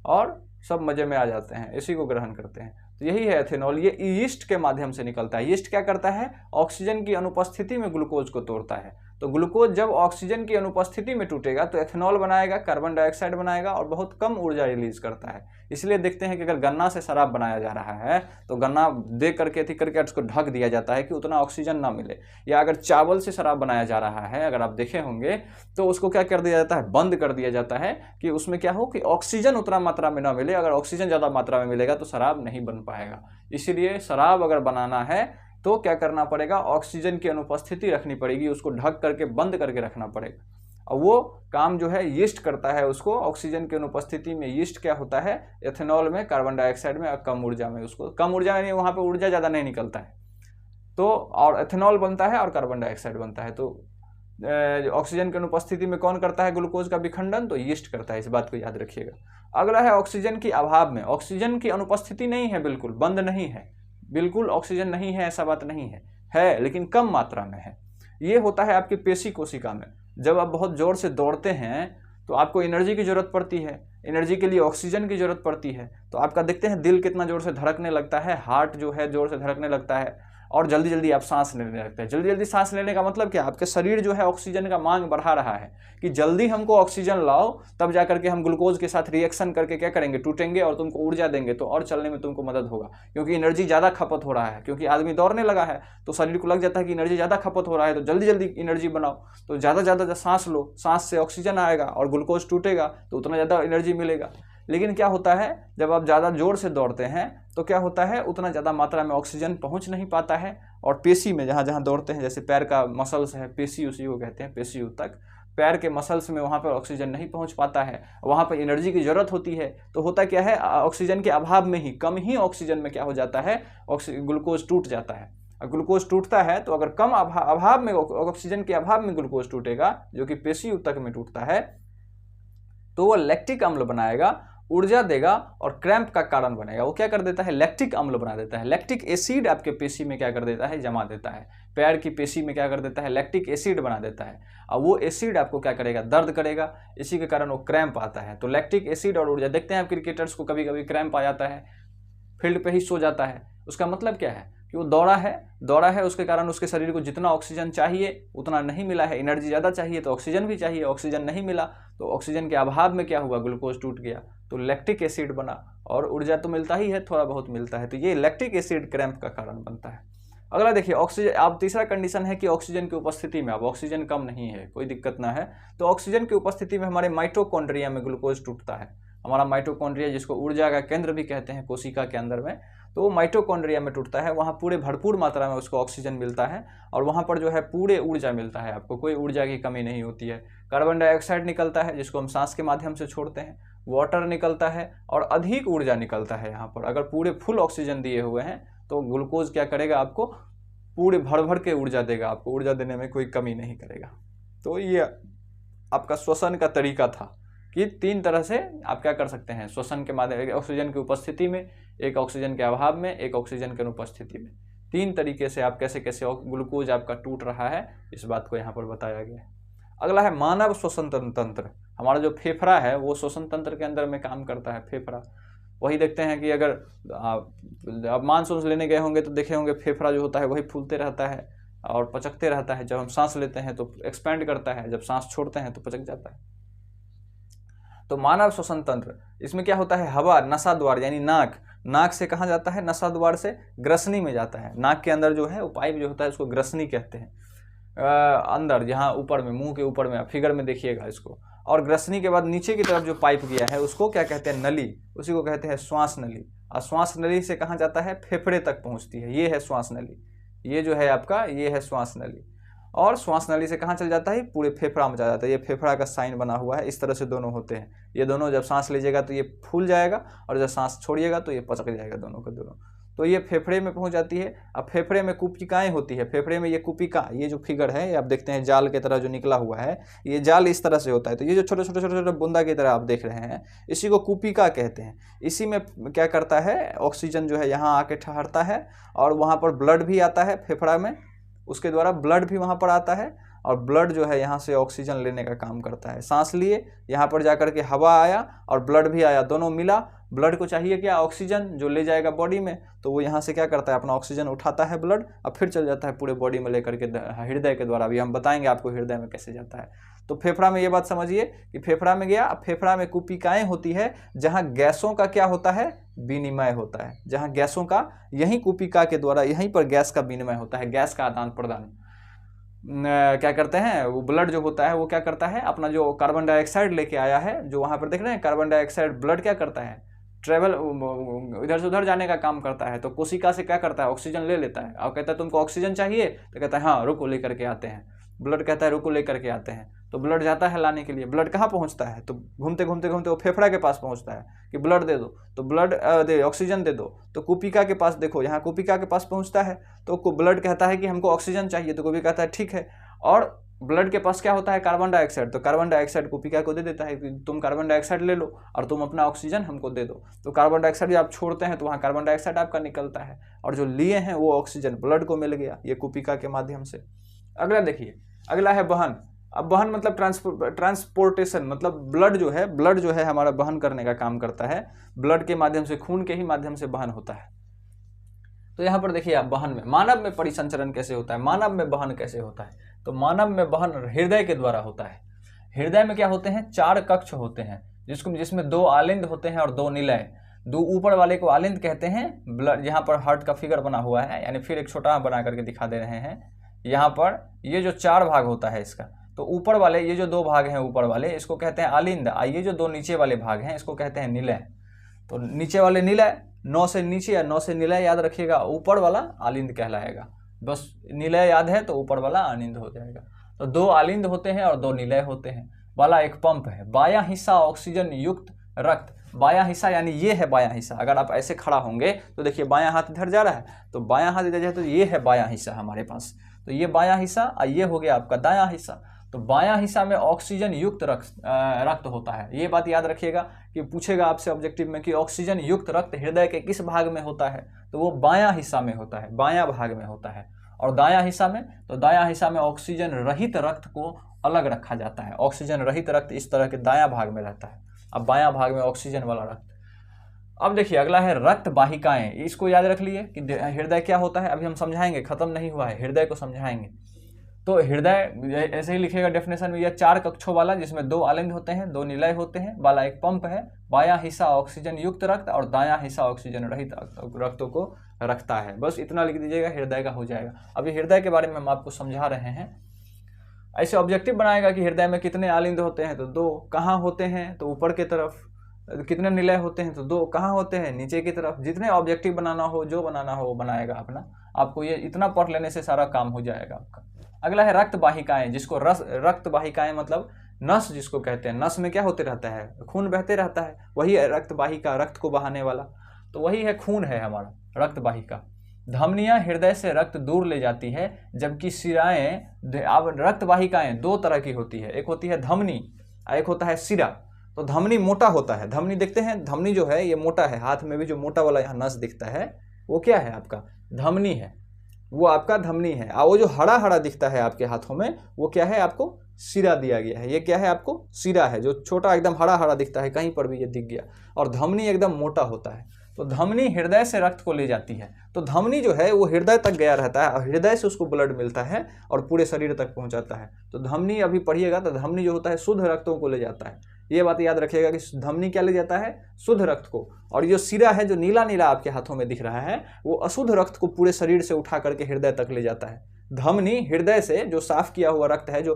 और सब मजे में आ जाते हैं, इसी को ग्रहण करते हैं। तो यही है एथेनॉल, ये यीस्ट के माध्यम से निकलता है। यीस्ट क्या करता है, ऑक्सीजन की अनुपस्थिति में ग्लूकोज को तोड़ता है। तो ग्लूकोज जब ऑक्सीजन की अनुपस्थिति में टूटेगा तो एथेनॉल बनाएगा, कार्बन डाइऑक्साइड बनाएगा, और बहुत कम ऊर्जा रिलीज करता है। इसलिए देखते हैं कि अगर गन्ना से शराब बनाया जा रहा है तो गन्ना दे करके थी करके उसको ढक दिया जाता है कि उतना ऑक्सीजन ना मिले। या अगर चावल से शराब बनाया जा रहा है, अगर आप देखे होंगे, तो उसको क्या कर दिया जाता है, बंद कर दिया जाता है कि उसमें क्या हो कि ऑक्सीजन उतना मात्रा में ना मिले। अगर ऑक्सीजन ज़्यादा मात्रा में मिलेगा तो शराब नहीं बन पाएगा। इसीलिए शराब अगर बनाना है तो क्या करना पड़ेगा, ऑक्सीजन की अनुपस्थिति रखनी पड़ेगी, उसको ढक करके बंद करके रखना पड़ेगा। और वो काम जो है यीस्ट करता है उसको। ऑक्सीजन की अनुपस्थिति में यीस्ट क्या होता है, एथेनॉल में, कार्बन डाइऑक्साइड में, और कम ऊर्जा में, उसको कम ऊर्जा में, वहाँ पे ऊर्जा ज़्यादा नहीं निकलता है, तो और एथेनॉल बनता है और कार्बन डाइऑक्साइड बनता है। तो ऑक्सीजन की अनुपस्थिति में कौन करता है ग्लूकोज का विखंडन, तो यीस्ट करता है। इस बात को याद रखिएगा। अगला है ऑक्सीजन के अभाव में। ऑक्सीजन की अनुपस्थिति नहीं है, बिल्कुल बंद नहीं है, बिल्कुल ऑक्सीजन नहीं है, ऐसा बात नहीं है लेकिन कम मात्रा में है। ये होता है आपकी पेशी कोशिका में। जब आप बहुत जोर से दौड़ते हैं तो आपको एनर्जी की जरूरत पड़ती है, एनर्जी के लिए ऑक्सीजन की जरूरत पड़ती है। तो आपका देखते हैं दिल कितना जोर से धड़कने लगता है, हार्ट जो है जोर से धड़कने लगता है, और जल्दी जल्दी आप सांस लेने लगते हैं। जल्दी जल्दी सांस लेने का मतलब क्या, आपके शरीर जो है ऑक्सीजन का मांग बढ़ा रहा है कि जल्दी हमको ऑक्सीजन लाओ, तब जाकर के हम ग्लूकोज के साथ रिएक्शन करके क्या करेंगे, टूटेंगे और तुमको ऊर्जा देंगे, तो और चलने में तुमको मदद होगा। क्योंकि एनर्जी ज़्यादा खपत हो रहा है, क्योंकि आदमी दौड़ने लगा है तो शरीर को लग जाता है कि एनर्जी ज़्यादा खपत हो रहा है, तो जल्दी जल्दी एनर्जी बनाओ। तो ज़्यादा सांस लो, सांस से ऑक्सीजन आएगा और ग्लूकोज टूटेगा तो उतना ज़्यादा एनर्जी मिलेगा। लेकिन क्या होता है, जब आप ज़्यादा जोर से दौड़ते हैं तो क्या होता है, उतना ज़्यादा मात्रा में ऑक्सीजन पहुंच नहीं पाता है। और पेशी में जहाँ जहाँ दौड़ते हैं, जैसे पैर का मसल्स है, पेशी उसी को कहते हैं, पेशी तक, पैर के मसल्स में वहाँ पर ऑक्सीजन नहीं पहुँच पाता है, वहाँ पर एनर्जी की ज़रूरत होती है। तो होता क्या है, ऑक्सीजन के अभाव में ही, कम ही ऑक्सीजन में क्या हो जाता है, ग्लूकोज टूट जाता है। ग्लूकोज टूटता है तो अगर कम अभाव में, ऑक्सीजन के अभाव में ग्लूकोज टूटेगा, जो कि पेशी तक में टूटता है, तो वह लैक्टिक अम्ल बनाएगा, ऊर्जा देगा और क्रैम्प का कारण बनेगा। वो क्या कर देता है, लैक्टिक अम्ल बना देता है। लैक्टिक एसिड आपके पेशी में क्या कर देता है, जमा देता है। पैर की पेशी में क्या कर देता है, लैक्टिक एसिड बना देता है। और वो एसिड आपको क्या करेगा, दर्द करेगा, इसी के कारण वो क्रैम्प आता है। तो लैक्टिक एसिड और ऊर्जा, देखते हैं आप क्रिकेटर्स को कभी कभी क्रैम्प आ जाता है, फील्ड पे ही सो जाता है। उसका मतलब क्या है कि वो दौड़ा है, उसके कारण उसके शरीर को जितना ऑक्सीजन चाहिए उतना नहीं मिला है। एनर्जी ज़्यादा चाहिए तो ऑक्सीजन भी चाहिए, ऑक्सीजन नहीं मिला तो ऑक्सीजन के अभाव में क्या हुआ, ग्लूकोज टूट गया, तो लैक्टिक एसिड बना। और ऊर्जा तो मिलता ही है, थोड़ा बहुत मिलता है, तो ये लैक्टिक एसिड क्रैम्प का कारण बनता है। अगला देखिए, ऑक्सीजन, अब तीसरा कंडीशन है कि ऑक्सीजन की उपस्थिति में, अब ऑक्सीजन कम नहीं है, कोई दिक्कत ना है, तो ऑक्सीजन की उपस्थिति में हमारे माइटोकॉन्ड्रिया में ग्लूकोज टूटता है। हमारा माइटोकॉन्ड्रिया, जिसको ऊर्जा का केंद्र भी कहते हैं कोशिका के अंदर में, तो वो माइटोकॉन्ड्रिया में टूटता है। वहाँ पूरे भरपूर मात्रा में उसको ऑक्सीजन मिलता है और वहाँ पर जो है पूरे ऊर्जा मिलता है, आपको कोई ऊर्जा की कमी नहीं होती है। कार्बन डाइऑक्साइड निकलता है, जिसको हम सांस के माध्यम से छोड़ते हैं, वाटर निकलता है और अधिक ऊर्जा निकलता है। यहाँ पर अगर पूरे फुल ऑक्सीजन दिए हुए हैं तो ग्लूकोज क्या करेगा, आपको पूरे भर भर के ऊर्जा देगा, आपको ऊर्जा देने में कोई कमी नहीं करेगा। तो ये आपका श्वसन का तरीका था कि 3 तरह से आप क्या कर सकते हैं, श्वसन के माध्यम, एक ऑक्सीजन की उपस्थिति में, एक ऑक्सीजन के अभाव में, एक ऑक्सीजन के अनुपस्थिति में, 3 तरीके से आप कैसे कैसे ग्लूकोज आपका टूट रहा है, इस बात को यहाँ पर बताया गया है। अगला है मानव श्वसन तंत्र। हमारा जो फेफड़ा है वो श्वसन तंत्र के अंदर में काम करता है, फेफड़ा। वही देखते हैं कि अगर आप मांस लेने गए होंगे तो देखे होंगे फेफड़ा जो होता है वही फूलते रहता है और पचकते रहता है। जब हम सांस लेते हैं तो एक्सपेंड करता है, जब सांस छोड़ते हैं तो पचक जाता है। तो मानव श्वसन तंत्र, इसमें क्या होता है, हवा नसा द्वार यानी नाक से कहाँ जाता है, नसा द्वार से ग्रसनी में जाता है। नाक के अंदर जो है वो पाइप जो होता है उसको ग्रसनी कहते हैं, अंदर जहाँ ऊपर में, मुंह के ऊपर में, फिगर में देखिएगा इसको। और ग्रसनी के बाद नीचे की तरफ जो पाइप गया है उसको क्या कहते हैं, नली, उसी को कहते हैं श्वास नली। और श्वास नली से कहाँ जाता है, फेफड़े तक पहुँचती है, ये है श्वास नली, ये जो है आपका ये है श्वास नली। और श्वास नली से कहाँ चल जाता है, पूरे फेफड़ा में जा जाता है। ये फेफड़ा का साइन बना हुआ है, इस तरह से दोनों होते हैं। ये दोनों जब सांस लीजिएगा तो ये फूल जाएगा और जब सांस छोड़िएगा तो ये पचक जाएगा, दोनों के दोनों। तो ये फेफड़े में पहुंच जाती है। अब फेफड़े में कुपिकाएँ होती है, फेफड़े में ये कुपिका, ये जो फिगर है आप देखते हैं जाल की तरह जो निकला हुआ है, ये जाल इस तरह से होता है। तो ये जो छोटे छोटे छोटे छोटे बूंदा की तरह आप देख रहे हैं, इसी को कुपिका कहते हैं। इसी में क्या करता है, ऑक्सीजन जो है यहाँ आके ठहरता है और वहाँ पर ब्लड भी आता है फेफड़ा में, उसके द्वारा ब्लड भी वहाँ पर आता है और ब्लड जो है यहाँ से ऑक्सीजन लेने का काम करता है। सांस लिए, यहाँ पर जाकर के हवा आया और ब्लड भी आया, दोनों मिला। ब्लड को चाहिए क्या, ऑक्सीजन, जो ले जाएगा बॉडी में, तो वो यहाँ से क्या करता है, अपना ऑक्सीजन उठाता है ब्लड और फिर चल जाता है पूरे बॉडी में लेकर के हृदय के द्वारा। अभी हम बताएंगे आपको हृदय में कैसे जाता है। तो फेफड़ा में ये बात समझिए कि फेफड़ा में गया, अब फेफड़ा में कुपिकाएँ होती है जहाँ गैसों का क्या होता है, विनिमय होता है। जहाँ गैसों का, यहीं कुपिका के द्वारा यहीं पर गैस का विनिमय होता है, गैस का आदान प्रदान। क्या करते हैं, वो ब्लड जो होता है वो क्या करता है, अपना जो कार्बन डाइऑक्साइड लेके आया है, जो वहाँ पर देख रहे हैं कार्बन डाइऑक्साइड, ब्लड क्या करता है, ट्रेवल इधर से उधर जाने का काम करता है। तो कोशिका से क्या करता है, ऑक्सीजन ले लेता है और कहता है तुमको ऑक्सीजन चाहिए, तो कहता है हाँ रुको लेकर के आते हैं। ब्लड कहता है रुको लेकर के आते हैं, तो ब्लड जाता है लाने के लिए। ब्लड कहाँ पहुँचता है, तो घूमते घूमते घूमते वो फेफड़ा के पास पहुँचता है कि ब्लड दे दो, तो ब्लड दे, ऑक्सीजन दे दो। तो कुपिका के पास देखो, यहाँ कुपिका के पास पहुँचता है तो ब्लड कहता है कि हमको ऑक्सीजन चाहिए, तो कुपिका कहता है ठीक है। और ब्लड के पास क्या होता है, कार्बन डाइऑक्साइड, तो कार्बन डाइऑक्साइड कुपिका को दे देता है कि तुम कार्बन डाइऑक्साइड ले लो और तुम अपना ऑक्सीजन हमको दे दो। तो कार्बन डाइऑक्साइड जब आप छोड़ते हैं तो वहाँ कार्बन डाइऑक्साइड आपका निकलता है और जो लिए हैं वो ऑक्सीजन ब्लड को मिल गया, ये कुपिका के माध्यम से। अगला देखिए, अगला है वहन। अब वहन मतलब ट्रांसपोर्टेशन, मतलब ब्लड जो है हमारा वहन करने का काम करता है। ब्लड के माध्यम से, खून के ही माध्यम से वहन होता है। तो यहाँ पर देखिए आप वहन में, मानव में परिसंचरण कैसे होता है, मानव में वहन कैसे होता है, तो मानव में वहन हृदय के द्वारा होता है। हृदय में क्या होते हैं, 4 कक्ष होते हैं जिसमें 2 आलिंद होते हैं और 2 निलय। 2 ऊपर वाले को आलिंद कहते हैं, ब्लड यहाँ पर हार्ट का फिगर बना हुआ है, यानी फिर एक छोटा बना करके दिखा दे रहे हैं। यहाँ पर ये जो 4 भाग होता है इसका, तो ऊपर वाले ये जो 2 भाग हैं ऊपर वाले, इसको कहते हैं आलिंद। ये जो 2 नीचे वाले भाग हैं इसको कहते हैं निलय। तो नीचे वाले निलय, 9 से नीचे या 9 से निलय याद रखिएगा, ऊपर वाला आलिंद कहलाएगा। बस निलय याद है तो ऊपर वाला आलिंद हो जाएगा। तो 2 आलिंद होते हैं और 2 निलय होते हैं। वाला एक पंप है। बायां हिस्सा ऑक्सीजन युक्त रक्त, बायां हिस्सा यानी ये है बायां हिस्सा। अगर आप ऐसे खड़ा होंगे तो देखिए बायां हाथ इधर जा रहा है, तो बायां हाथ इधर जाए तो ये है बायां हिस्सा हमारे पास। तो ये बायां हिस्सा और ये हो गया आपका दायां हिस्सा। तो बायां हिस्सा में ऑक्सीजन युक्त रक्त होता है। ये बात याद रखिएगा कि पूछेगा आपसे ऑब्जेक्टिव में कि ऑक्सीजन युक्त रक्त हृदय के किस भाग में होता है, तो वो बायां हिस्सा में होता है, बायां भाग में होता है। और दायां हिस्सा में, तो दायां हिस्सा में ऑक्सीजन रहित रक्त को अलग रखा जाता है। ऑक्सीजन रहित रक्त इस तरह के दायां भाग में रहता है, अब बायां भाग में ऑक्सीजन वाला रक्त। अब देखिए अगला है रक्त वाहिकाएं। इसको याद रख लिए कि हृदय क्या होता है, अभी हम समझाएंगे, खत्म नहीं हुआ है, हृदय को समझाएंगे। तो हृदय ऐसे ही लिखेगा डेफिनेशन में, यह 4 कक्षों वाला जिसमें 2 आलिंद होते हैं, 2 निलय होते हैं, वाला एक पंप है। बायां हिस्सा ऑक्सीजन युक्त रक्त और दायां हिस्सा ऑक्सीजन रहित रक्तों को रखता है। बस इतना लिख दीजिएगा, हृदय का हो जाएगा। अभी हृदय के बारे में हम आपको समझा रहे हैं। ऐसे ऑब्जेक्टिव बनाएगा कि हृदय में कितने आलिंद होते हैं, तो 2 कहाँ होते हैं, तो ऊपर की तरफ। कितने निलय होते हैं, तो 2 कहाँ होते हैं, नीचे की तरफ। जितने ऑब्जेक्टिव बनाना हो, जो बनाना हो वो बनाएगा अपना। आपको ये इतना पढ़ लेने से सारा काम हो जाएगा आपका। अगला है रक्त वाहिकाएं, जिसको रक्त वाहिकाएं मतलब नस जिसको कहते हैं। नस में क्या होते रहता है, खून बहते रहता है, वही है रक्त वाहिका, रक्त को बहाने वाला। तो वही है, खून है हमारा रक्त वाहिका। धमनियां हृदय से रक्त दूर ले जाती है, जबकि शिराएं, अब रक्त वाहिकाएं 2 तरह की होती है, एक होती है धमनी, एक होता है शिरा। तो धमनी मोटा होता है। धमनी देखते हैं, धमनी जो है ये मोटा है। हाथ में भी जो मोटा वाला यहाँ नस दिखता है वो क्या है? आपका धमनी है, वो आपका धमनी है। और वो जो हरा हरा दिखता है आपके हाथों में वो क्या है? आपको सिरा दिया गया है। ये क्या है? आपको सिरा है, जो छोटा एकदम हरा हरा दिखता है, कहीं पर भी ये दिख गया। और धमनी एकदम मोटा होता है। तो धमनी हृदय से रक्त को ले जाती है। तो धमनी जो है वो हृदय तक गया रहता है और हृदय से उसको ब्लड मिलता है और पूरे शरीर तक पहुंचाता है। तो धमनी अभी पढ़िएगा तो धमनी जो होता है शुद्ध रक्तों को ले जाता है। ये बात याद रखिएगा कि धमनी क्या ले जाता है? शुद्ध रक्त को। और जो सिरा है जो नीला नीला आपके हाथों में दिख रहा है वो अशुद्ध रक्त को पूरे शरीर से उठा करके हृदय तक ले जाता है। धमनी हृदय से जो साफ किया हुआ रक्त है, जो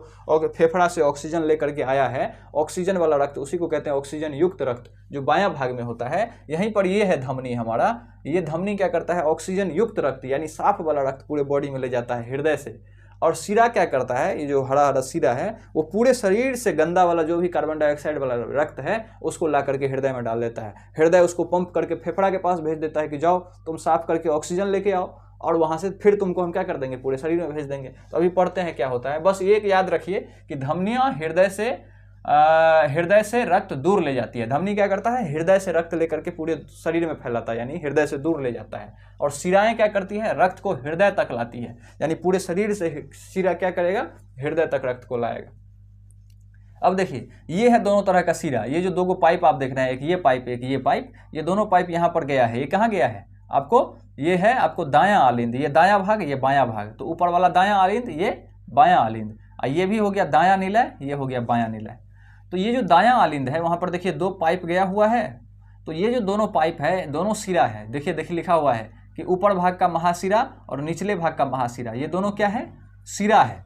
फेफड़ा से ऑक्सीजन लेकर के आया है, ऑक्सीजन वाला रक्त, उसी को कहते हैं ऑक्सीजन युक्त रक्त, जो बायां भाग में होता है, यहीं पर ये है धमनी हमारा। ये धमनी क्या करता है? ऑक्सीजन युक्त रक्त यानी साफ वाला रक्त पूरे बॉडी में ले जाता है हृदय से। और सिरा क्या करता है? ये जो हरा हरा सिरा है वो पूरे शरीर से गंदा वाला जो भी कार्बन डाइऑक्साइड वाला रक्त है उसको ला करके हृदय में डाल देता है। हृदय उसको पंप करके फेफड़ा के पास भेज देता है कि जाओ तुम साफ करके ऑक्सीजन लेके आओ, और वहां से फिर तुमको हम क्या कर देंगे? पूरे शरीर में भेज देंगे। तो अभी पढ़ते हैं क्या होता है। बस एक याद रखिए कि धमनियां हृदय से रक्त दूर ले जाती है। धमनी क्या करता है? हृदय से रक्त लेकर के पूरे शरीर में फैलाता है, यानी हृदय से दूर ले जाता है। और सिराएं क्या करती हैं? रक्त को हृदय तक लाती है, यानी पूरे शरीर से सिरा क्या करेगा? हृदय तक रक्त को लाएगा। अब देखिए ये है दोनों तरह का सिरा। ये जो दो पाइप आप देख रहे हैं, एक ये पाइप एक ये पाइप, ये दोनों पाइप यहाँ पर गया है। ये कहाँ गया है? आपको ये है आपको दायां आलिंद, ये दायां भाग ये बायां भाग। तो ऊपर वाला दायां आलिंद ये बायां आलिंद, ये भी हो गया दायां निलय, ये हो गया बायां निलय। तो ये जो दायां आलिंद है वहां पर देखिए दो पाइप गया हुआ है। तो ये जो दोनों पाइप है दोनों सिरा है। देखिए देखिए लिखा हुआ है कि ऊपर भाग का महासिरा और निचले भाग का महासिरा, ये दोनों क्या है? सिरा है।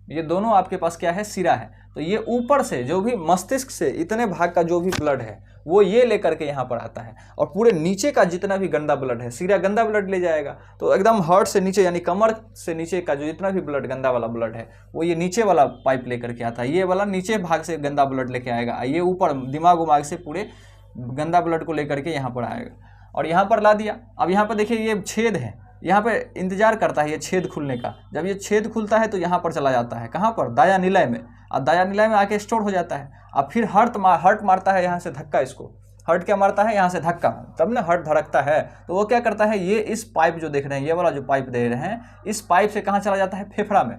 ये दोनों आपके पास क्या है? सिरा है। तो ये ऊपर से जो भी मस्तिष्क से इतने भाग का जो भी ब्लड है वो ये लेकर के यहाँ पर आता है। और पूरे नीचे का जितना भी गंदा ब्लड है, सिरा गंदा ब्लड ले जाएगा। तो एकदम हार्ट से नीचे यानी कमर से नीचे का जो जितना भी ब्लड गंदा वाला ब्लड है वो ये नीचे वाला पाइप लेकर के आता है। ये वाला नीचे भाग से गंदा ब्लड लेके आएगा, ये ऊपर दिमाग उमाग से पूरे गंदा ब्लड को लेकर के यहाँ पर आएगा और यहाँ पर ला दिया। अब यहाँ पर देखिए ये छेद है, यहाँ पे इंतजार करता है ये छेद खुलने का। जब ये छेद खुलता है तो यहाँ पर चला जाता है, कहाँ पर? दायां निलय में। और दायां निलय में आके स्टोर हो जाता है। अब फिर हर्ट मारता है यहाँ से धक्का, इसको हर्ट क्या मारता है? यहाँ से धक्का, तब ना हर्ट धड़कता है। तो वो क्या करता है? ये इस पाइप जो देख रहे हैं, ये वाला जो पाइप दे रहे हैं, इस पाइप से कहाँ चला जाता है? फेफड़ा में।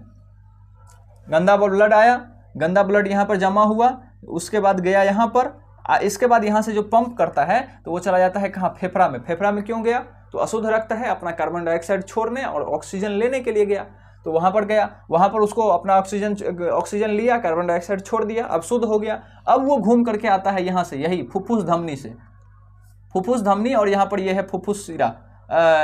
गंदा ब्लड आया, गंदा ब्लड यहाँ पर जमा हुआ, उसके बाद गया यहाँ पर, इसके बाद यहाँ से जो पंप करता है तो वो चला जाता है कहाँ? फेफड़ा में। फेफड़ा में क्यों गया? तो अशुद्ध रक्त है, अपना कार्बन डाइऑक्साइड छोड़ने और ऑक्सीजन लेने के लिए गया। तो वहां पर गया, वहां पर उसको अपना ऑक्सीजन लिया, कार्बन डाइऑक्साइड छोड़ दिया, अब शुद्ध हो गया। अब वो घूम करके आता है यहाँ से, यही फुफ्फुस धमनी से, फुफ्फुस धमनी, और यहाँ पर ये है फुफ्फुस सिरा,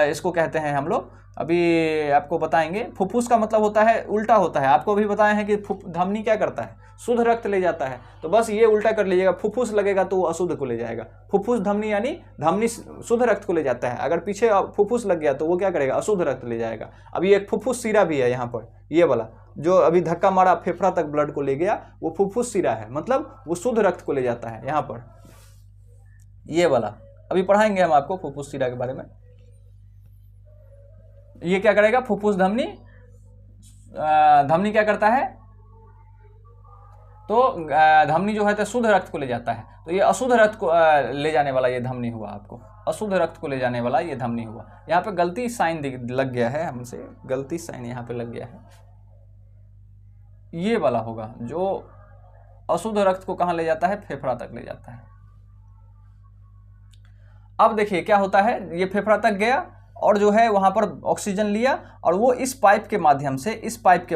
इसको कहते हैं हम लोग, अभी आपको बताएंगे। फुफ्फुस का मतलब होता है उल्टा होता है, आपको भी बताए हैं कि धमनी क्या करता है? शुद्ध रक्त ले जाता है। तो बस ये उल्टा कर लीजिएगा, फुफ्फुस लगेगा तो वो अशुद्ध को ले जाएगा। फुफ्फुस धमनी यानी धमनी शुद्ध रक्त को ले जाता है, अगर पीछे फुफ्फुस लग गया तो वो क्या करेगा? अशुद्ध रक्त ले जाएगा। अभी एक फुफ्फुस सिरा भी है यहाँ पर, ये वाला जो अभी धक्का मारा फेफड़ा तक ब्लड को ले गया, वो फुफ्फुस सिरा है, मतलब वो शुद्ध रक्त को ले जाता है यहाँ पर, ये वाला। अभी पढ़ाएंगे हम आपको फुफ्फुस सिरा के बारे में। ये क्या करेगा? फुफ्फुस धमनी, धमनी क्या करता है? तो धमनी जो है तो शुद्ध रक्त को ले जाता है। तो ये अशुद्ध रक्त को ले जाने वाला ये धमनी हुआ, आपको अशुद्ध रक्त को ले जाने वाला ये धमनी हुआ। यहाँ पे गलती साइन लग गया है, हमसे गलती साइन यहाँ पे लग गया है, ये वाला होगा जो अशुद्ध रक्त को कहाँ ले जाता है? फेफड़ा तक ले जाता है। अब देखिए क्या होता है, ये फेफड़ा तक गया और जो है वहां पर ऑक्सीजन लिया और वो इस पाइप के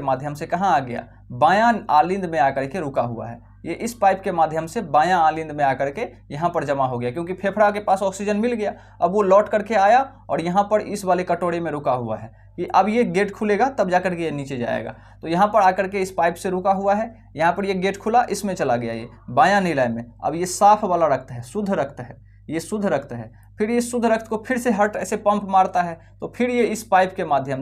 माध्यम से कहाँ आ गया? बायां आलिंद में आकर के रुका हुआ है। ये इस पाइप के माध्यम से बायां आलिंद में आकर के यहाँ पर जमा हो गया, क्योंकि फेफड़ा के पास ऑक्सीजन मिल गया। अब वो लौट करके आया और यहाँ पर इस वाले कटोरे में रुका हुआ है कि अब ये गेट खुलेगा तब जाकर के ये नीचे जाएगा। तो यहाँ पर आकर के इस पाइप से रुका हुआ है, यहाँ पर ये गेट खुला, इसमें चला गया ये बायां निलय में। अब ये साफ वाला रक्त है, शुद्ध रक्त है, ये शुद्ध रक्त है। फिर ये शुद्ध रक्त को फिर से हर्ट ऐसे पंप मारता है, तो फिर ये इस पाइप के माध्यम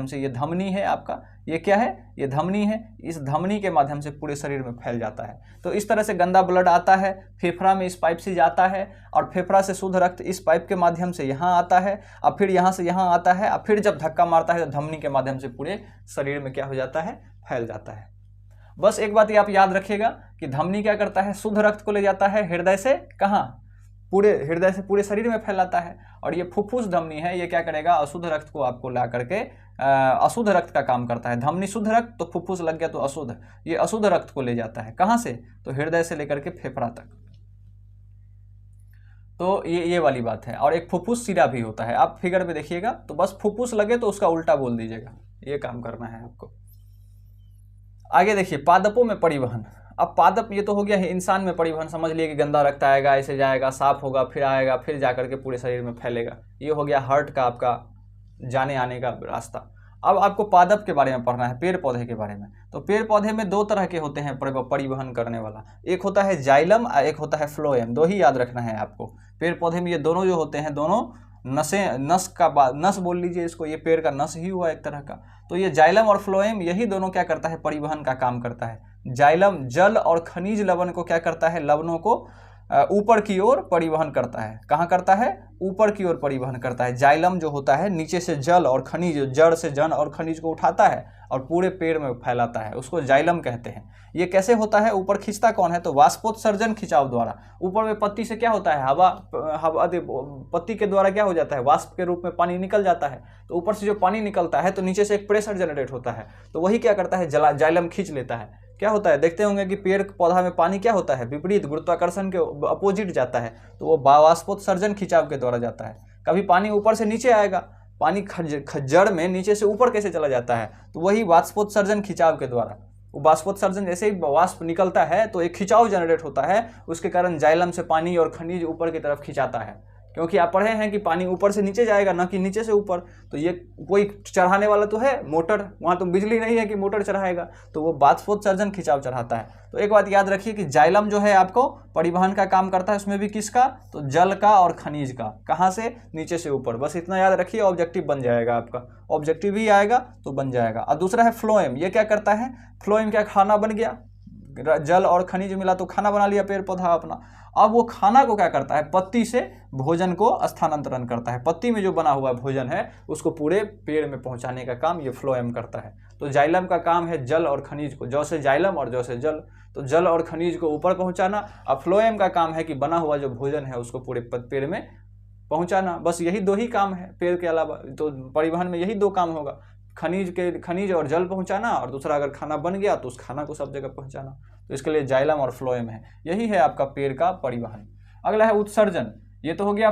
से ये धमनी है आपका, ये क्या है? ये धमनी है। इस धमनी के माध्यम से पूरे शरीर में फैल जाता है। तो इस तरह से गंदा ब्लड आता है, फेफड़ा में इस पाइप से जाता है और फेफड़ा से शुद्ध रक्त इस पाइप के माध्यम से यहाँ आता है, अब फिर यहाँ से यहाँ आता है, अब फिर जब धक्का मारता है तो धमनी के माध्यम से पूरे शरीर में क्या हो जाता है? फैल जाता है। बस एक बात ये आप याद रखिएगा कि धमनी क्या करता है, शुद्ध रक्त को ले जाता है हृदय से कहाँ, पूरे हृदय से पूरे शरीर में फैलाता है। और ये फुफ्फुस धमनी है, ये क्या करेगा, अशुद्ध रक्त को आपको ला करके अशुद्ध रक्त का काम करता है। धमनी शुद्ध रक्त तो फुफ्फुस लग गया तो अशुद्ध, ये अशुद्ध रक्त को ले जाता है कहाँ से, तो हृदय से लेकर के फेफड़ा तक। तो ये वाली बात है। और एक फुफ्फुस सिरा भी होता है, आप फिगर में देखिएगा, तो बस फुफ्फुस लगे तो उसका उल्टा बोल दीजिएगा, ये काम करना है आपको। आगे देखिए पादपों में परिवहन। अब पादप ये तो हो गया है इंसान में परिवहन, समझ लिए कि गंदा रक्त आएगा, ऐसे जाएगा, साफ होगा, फिर आएगा, फिर जाकर के पूरे शरीर में फैलेगा। ये हो गया हार्ट का आपका जाने आने का रास्ता। अब आपको पादप के बारे में पढ़ना है, पेड़ पौधे के बारे में। तो पेड़ पौधे में दो तरह के होते हैं परिवहन करने वाला, एक होता है जाइलम और एक होता है फ्लोएम। दो ही याद रखना है आपको। पेड़ पौधे में ये दोनों जो होते हैं, दोनों नसें, नस बोल लीजिए इसको, ये पेड़ का नस ही हुआ एक तरह का। तो ये जाइलम और फ्लोएम, यही दोनों क्या करता है, परिवहन का काम करता है। जाइलम जल और खनिज लवण को क्या करता है, लवणों को ऊपर की ओर परिवहन करता है। कहाँ करता है, ऊपर की ओर परिवहन करता है। जाइलम जो होता है नीचे से जल और खनिज, जड़ से जन और खनिज को उठाता है और पूरे पेड़ में फैलाता है, उसको जाइलम कहते हैं। ये कैसे होता है, ऊपर खींचता कौन है, तो वाष्पोत्सर्जन खिंचाव द्वारा। ऊपर में पत्ती से क्या होता है, हवा पत्ती के द्वारा क्या हो जाता है, वाष्प के रूप में पानी निकल जाता है। तो ऊपर से जो पानी निकलता है तो नीचे से एक प्रेशर जनरेट होता है, तो वही क्या करता है, जाइलम खींच लेता है। क्या होता है, देखते होंगे कि पेड़ पौधा में पानी क्या होता है, विपरीत गुरुत्वाकर्षण के अपोजिट जाता है, तो वो वाष्पोत्सर्जन खिंचाव के द्वारा जाता है। कभी पानी ऊपर से नीचे आएगा, पानी जड़ में नीचे से ऊपर कैसे चला जाता है, तो वही वाष्पोत्सर्जन खिंचाव के द्वारा। वो वाष्पोत्सर्जन जैसे ही वाष्प निकलता है तो एक खिंचाव जनरेट होता है, उसके कारण जाइलम से पानी और खनिज ऊपर की तरफ खिंचाता है। क्योंकि आप पढ़े हैं कि पानी ऊपर से नीचे जाएगा, ना कि नीचे से ऊपर। तो ये कोई चढ़ाने वाला तो है मोटर, वहाँ तो बिजली नहीं है कि मोटर चढ़ाएगा, तो वो वाष्पोत्सर्जन खिंचाव चढ़ाता है। तो एक बात याद रखिए कि जाइलम जो है आपको परिवहन का काम करता है, उसमें भी किसका, तो जल का और खनिज का। कहाँ से, नीचे से ऊपर। बस इतना याद रखिए, ऑब्जेक्टिव बन जाएगा आपका, ऑब्जेक्टिव भी आएगा तो बन जाएगा। और दूसरा है फ्लोएम। ये क्या करता है, फ्लोएम क्या, खाना बन गया, जल और खनिज मिला तो खाना बना लिया पेड़ पौधा अपना। अब वो खाना को क्या करता है, पत्ती से भोजन को स्थानांतरण करता है। पत्ती में जो बना हुआ भोजन है उसको पूरे पेड़ में पहुंचाने का काम ये फ्लोएम करता है। तो जाइलम का काम है जल और खनिज को, जौ से जाइलम और जौ से जल, तो जल और खनिज को ऊपर पहुंचाना। अब फ्लोएम का काम है कि बना हुआ जो भोजन है उसको पूरे पेड़ में पहुंचाना। बस यही दो ही काम है पेड़ के अलावा। तो परिवहन में यही दो काम होगा, खनिज और जल पहुंचाना, और दूसरा अगर खाना बन गया तो उस खाना को सब जगह पहुंचाना। तो इसके लिए जाइलम और फ्लोएम है, यही है आपका पेड़ का परिवहन। अगला है उत्सर्जन। ये तो हो गया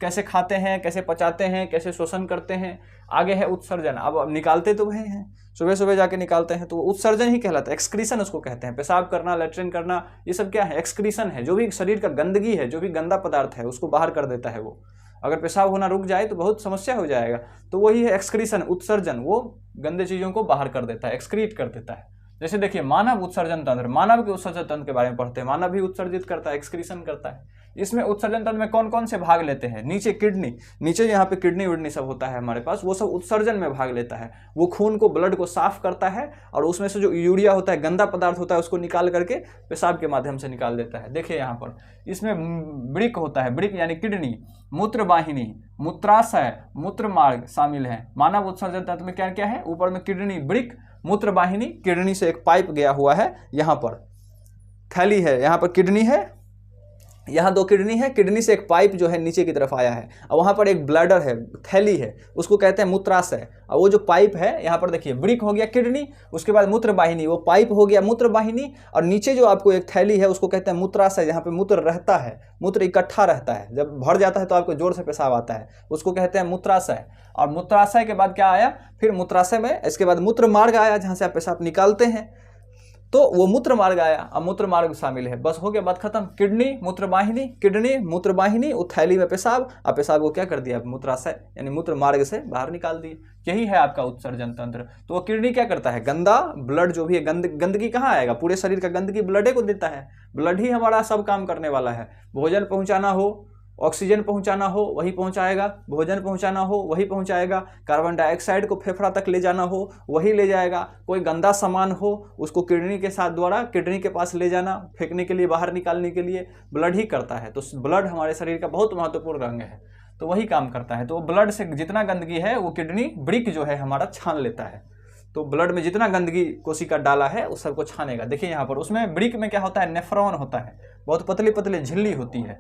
कैसे खाते हैं, कैसे पचाते हैं, कैसे शोषण करते हैं। आगे है उत्सर्जन। अब निकालते तो वही हैं, सुबह सुबह जाके निकालते हैं, तो वो उत्सर्जन ही कहलाता है। एक्सक्रीशन उसको कहते हैं। पेशाब करना, लेट्रिन करना, ये सब क्या है, एक्सक्रीशन है। जो भी शरीर का गंदगी है, जो भी गंदा पदार्थ है, उसको बाहर कर देता है वो। अगर पेशाब होना रुक जाए तो बहुत समस्या हो जाएगा। तो वही है एक्सक्रीशन, उत्सर्जन। वो गंदे चीज़ों को बाहर कर देता है, एक्सक्रीट कर देता है। जैसे देखिए मानव उत्सर्जन तंत्र, मानव के उत्सर्जन तंत्र के बारे में पढ़ते हैं। मानव भी उत्सर्जित करता है, एक्सक्रीशन करता है। इसमें उत्सर्जन तंत्र में कौन कौन से भाग लेते हैं, नीचे किडनी, नीचे यहाँ पे किडनी विडनी सब होता है हमारे पास, वो सब उत्सर्जन में भाग लेता है। वो खून को, ब्लड को साफ करता है, और उसमें से जो यूरिया होता है, गंदा पदार्थ होता है, उसको निकाल करके पेशाब के माध्यम से निकाल देता है। देखिए यहाँ पर इसमें वृक्क होता है, वृक्क यानी किडनी, मूत्रवाहिनी, मूत्राशय, मूत्र मार्ग शामिल है। मानव उत्सर्जन तंत्र में क्या क्या है, ऊपर में किडनी, वृक्क, मूत्रवाहिनी, किडनी से एक पाइप गया हुआ है, यहाँ पर थैली है, यहाँ पर किडनी है, यहाँ दो किडनी है, किडनी से एक पाइप जो है नीचे की तरफ आया है, और वहाँ पर एक ब्लैडर है, थैली है, उसको कहते हैं मूत्राशय। और वो जो पाइप है, यहाँ पर देखिए वृक्क हो गया किडनी, उसके बाद मूत्रवाहिनी, वो पाइप हो गया मूत्रवाहिनी, और नीचे जो आपको एक थैली है उसको कहते हैं मूत्राशय, जहाँ पे मूत्र रहता है, मूत्र इकट्ठा रहता है। जब भर जाता है तो आपको जोर से पेशाब आता है, उसको कहते हैं मूत्राशय। और मूत्राशय के बाद क्या आया, फिर मूत्राशय में इसके बाद मूत्र मार्ग आया, जहाँ से आप पेशाब निकालते हैं, तो वो मूत्र मार्ग आया, अब मूत्र मार्ग शामिल है। बस हो गया, बात खत्म। किडनी, मूत्रवाहिनी, किडनी, मूत्रवाहिनी, वो थैली में पेशाब, अब पेशाब को क्या कर दिया, मूत्राशय यानी मूत्र मार्ग से बाहर निकाल दिए। यही है आपका उत्सर्जन तंत्र। तो वो किडनी क्या करता है, गंदा ब्लड जो भी है, गंदगी कहाँ आएगा, पूरे शरीर का गंदगी ब्लड को देता है। ब्लड ही हमारा सब काम करने वाला है। भोजन पहुँचाना हो, ऑक्सीजन पहुंचाना हो वही पहुंचाएगा, भोजन पहुंचाना हो वही पहुंचाएगा, कार्बन डाइऑक्साइड को फेफड़ा तक ले जाना हो वही ले जाएगा, कोई गंदा सामान हो उसको किडनी के साथ द्वारा किडनी के पास ले जाना, फेंकने के लिए, बाहर निकालने के लिए ब्लड ही करता है। तो ब्लड हमारे शरीर का बहुत महत्वपूर्ण अंग है, तो वही काम करता है। तो ब्लड से जितना गंदगी है वो किडनी, वृक्क जो है हमारा छान लेता है। तो ब्लड में जितना गंदगी कोशिका डाला है उस सबको छानेगा। देखिए यहाँ पर उसमें ब्रिक में क्या होता है, नेफ्रॉन होता है, बहुत पतली पतली झिल्ली होती है।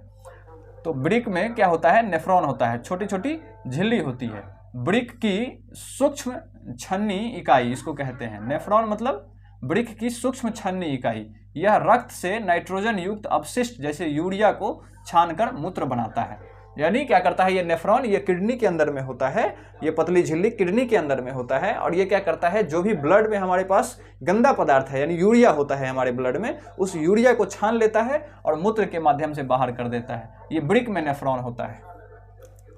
तो ब्रिक में क्या होता है, नेफ्रॉन होता है, छोटी छोटी झिल्ली होती है। ब्रिक की सूक्ष्म छन्नी इकाई इसको कहते हैं। नेफ्रॉन मतलब ब्रिक की सूक्ष्म छन्नी इकाई। यह रक्त से नाइट्रोजन युक्त अपशिष्ट जैसे यूरिया को छानकर मूत्र बनाता है। यानी क्या करता है ये नेफ्रॉन, ये किडनी के अंदर में होता है, ये पतली झिल्ली किडनी के अंदर में होता है, और ये क्या करता है, जो भी ब्लड में हमारे पास गंदा पदार्थ है यानी यूरिया होता है हमारे ब्लड में, उस यूरिया को छान लेता है और मूत्र के माध्यम से बाहर कर देता है। ये ब्रिक में नेफ्रॉन होता है।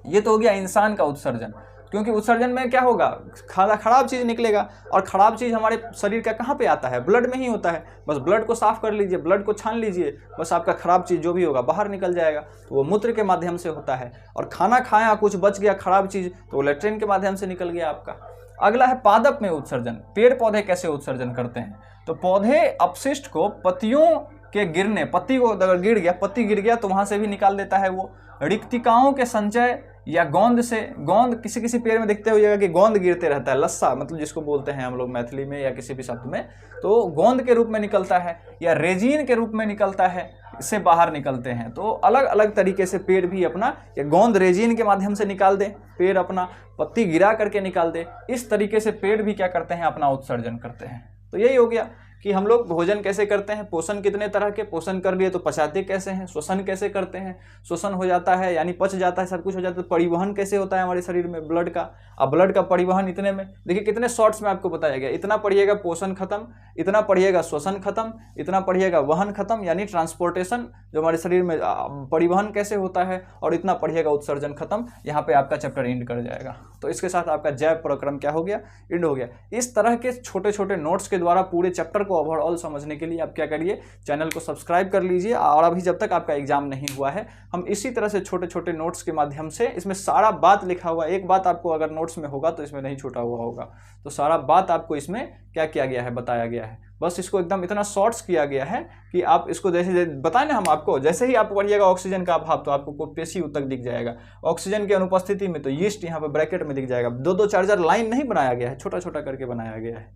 ये तो हो गया इंसान का उत्सर्जन, क्योंकि उत्सर्जन में क्या होगा, खराब चीज़ निकलेगा, और खराब चीज़ हमारे शरीर का कहाँ पे आता है, ब्लड में ही होता है। बस ब्लड को साफ कर लीजिए, ब्लड को छान लीजिए, बस आपका खराब चीज़ जो भी होगा बाहर निकल जाएगा। तो वो मूत्र के माध्यम से होता है। और खाना खाया, कुछ बच गया खराब चीज़, तो वो लैट्रिन के माध्यम से निकल गया आपका। अगला है पादप में उत्सर्जन। पेड़ पौधे कैसे उत्सर्जन करते हैं, तो पौधे अपशिष्ट को पत्तियों के गिरने, पत्ती को अगर गिर गया, पत्ती गिर गया तो वहाँ से भी निकाल देता है वो। रिक्तिकाओं के संचय या गोंद से, गोंद किसी किसी पेड़ में देखते होइएगा कि गोंद गिरते रहता है, लस्सा मतलब जिसको बोलते हैं हम लोग मैथिली में या किसी भी शब्द में, तो गोंद के रूप में निकलता है या रेजिन के रूप में निकलता है, इससे बाहर निकलते हैं। तो अलग अलग तरीके से पेड़ भी अपना, या गोंद रेजिन के माध्यम से निकाल दे, पेड़ अपना पत्ती गिरा करके निकाल दे, इस तरीके से पेड़ भी क्या करते हैं, अपना उत्सर्जन करते हैं। तो यही हो गया कि हम लोग भोजन कैसे करते हैं, पोषण कितने तरह के, पोषण कर लिए तो पचाते कैसे हैं, श्वसन कैसे करते हैं, श्वसन हो जाता है यानी पच जाता है, सब कुछ हो जाता है। परिवहन कैसे होता है हमारे शरीर में ब्लड का, अब ब्लड का परिवहन इतने में देखिए कितने शॉर्ट्स में आपको बताया गया। इतना पढ़िएगा पोषण खत्म, इतना पढ़िएगा श्वसन खत्म, इतना पढ़िएगा वहन खत्म यानी ट्रांसपोर्टेशन, जो हमारे शरीर में परिवहन कैसे होता है, और इतना पढ़िएगा उत्सर्जन खत्म। यहाँ पे आपका चैप्टर एंड कर जाएगा। तो इसके साथ आपका जैव प्रक्रम क्या हो गया, एंड हो गया। इस तरह के छोटे छोटे नोट्स के द्वारा पूरे चैप्टर को ओवरऑल समझने के लिए आप क्या करिए, चैनल को सब्सक्राइब कर लीजिए। और अभी जब तक आपका एग्जाम नहीं हुआ है, हम इसी तरह से छोटे छोटे नोट्स के माध्यम से, इसमें सारा बात लिखा हुआ, एक बात आपको अगर नोट्स में होगा तो इसमें नहीं छूटा हुआ होगा, तो सारा बात आपको इसमें क्या किया गया है, बताया गया है। बस इसको एकदम इतना शॉर्ट्स किया गया है कि आप इसको जैसे बताएं ना हम आपको, जैसे ही आप पढ़िएगा ऑक्सीजन का अभाव तो आपको पेशी तक दिख जाएगा, ऑक्सीजन की अनुपस्थिति में तो यीस्ट यहाँ पर ब्रैकेट में दिख जाएगा। दो दो चार चार लाइन नहीं बनाया गया है, छोटा छोटा करके बनाया गया है।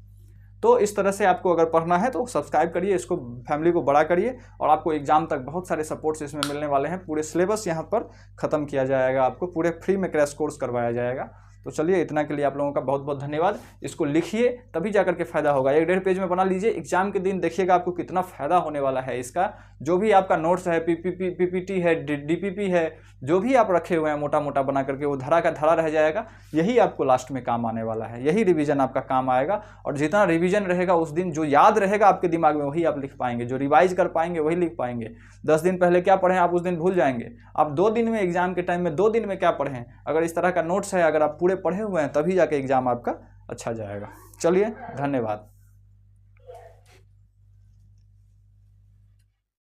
तो इस तरह से आपको अगर पढ़ना है तो सब्सक्राइब करिए, इसको फैमिली को बड़ा करिए, और आपको एग्जाम तक बहुत सारे सपोर्ट्स इसमें मिलने वाले हैं। पूरे सिलेबस यहाँ पर ख़त्म किया जाएगा, आपको पूरे फ्री में क्रैश कोर्स करवाया जाएगा। तो चलिए, इतना के लिए आप लोगों का बहुत बहुत धन्यवाद। इसको लिखिए तभी जाकर के फायदा होगा। 1.5 पेज में बना लीजिए, एग्जाम के दिन देखिएगा आपको कितना फायदा होने वाला है इसका। जो भी आपका नोट्स है, पीपीटी है, डीपीपी है, जो भी आप रखे हुए हैं मोटा मोटा बना करके, वो धरा का धरा रह जाएगा। यही आपको लास्ट में काम आने वाला है, यही रिवीजन आपका काम आएगा। और जितना रिवीजन रहेगा उस दिन जो याद रहेगा आपके दिमाग में वही आप लिख पाएंगे, जो रिवाइज कर पाएंगे वही लिख पाएंगे। 10 दिन पहले क्या पढ़ें आप उस दिन भूल जाएंगे। आप 2 दिन में, एग्जाम के टाइम में 2 दिन में क्या पढ़ें, अगर इस तरह का नोट्स है, अगर आप पूरे पढ़े हुए हैं तभी जाके एग्जाम आपका अच्छा जाएगा। चलिए, धन्यवाद।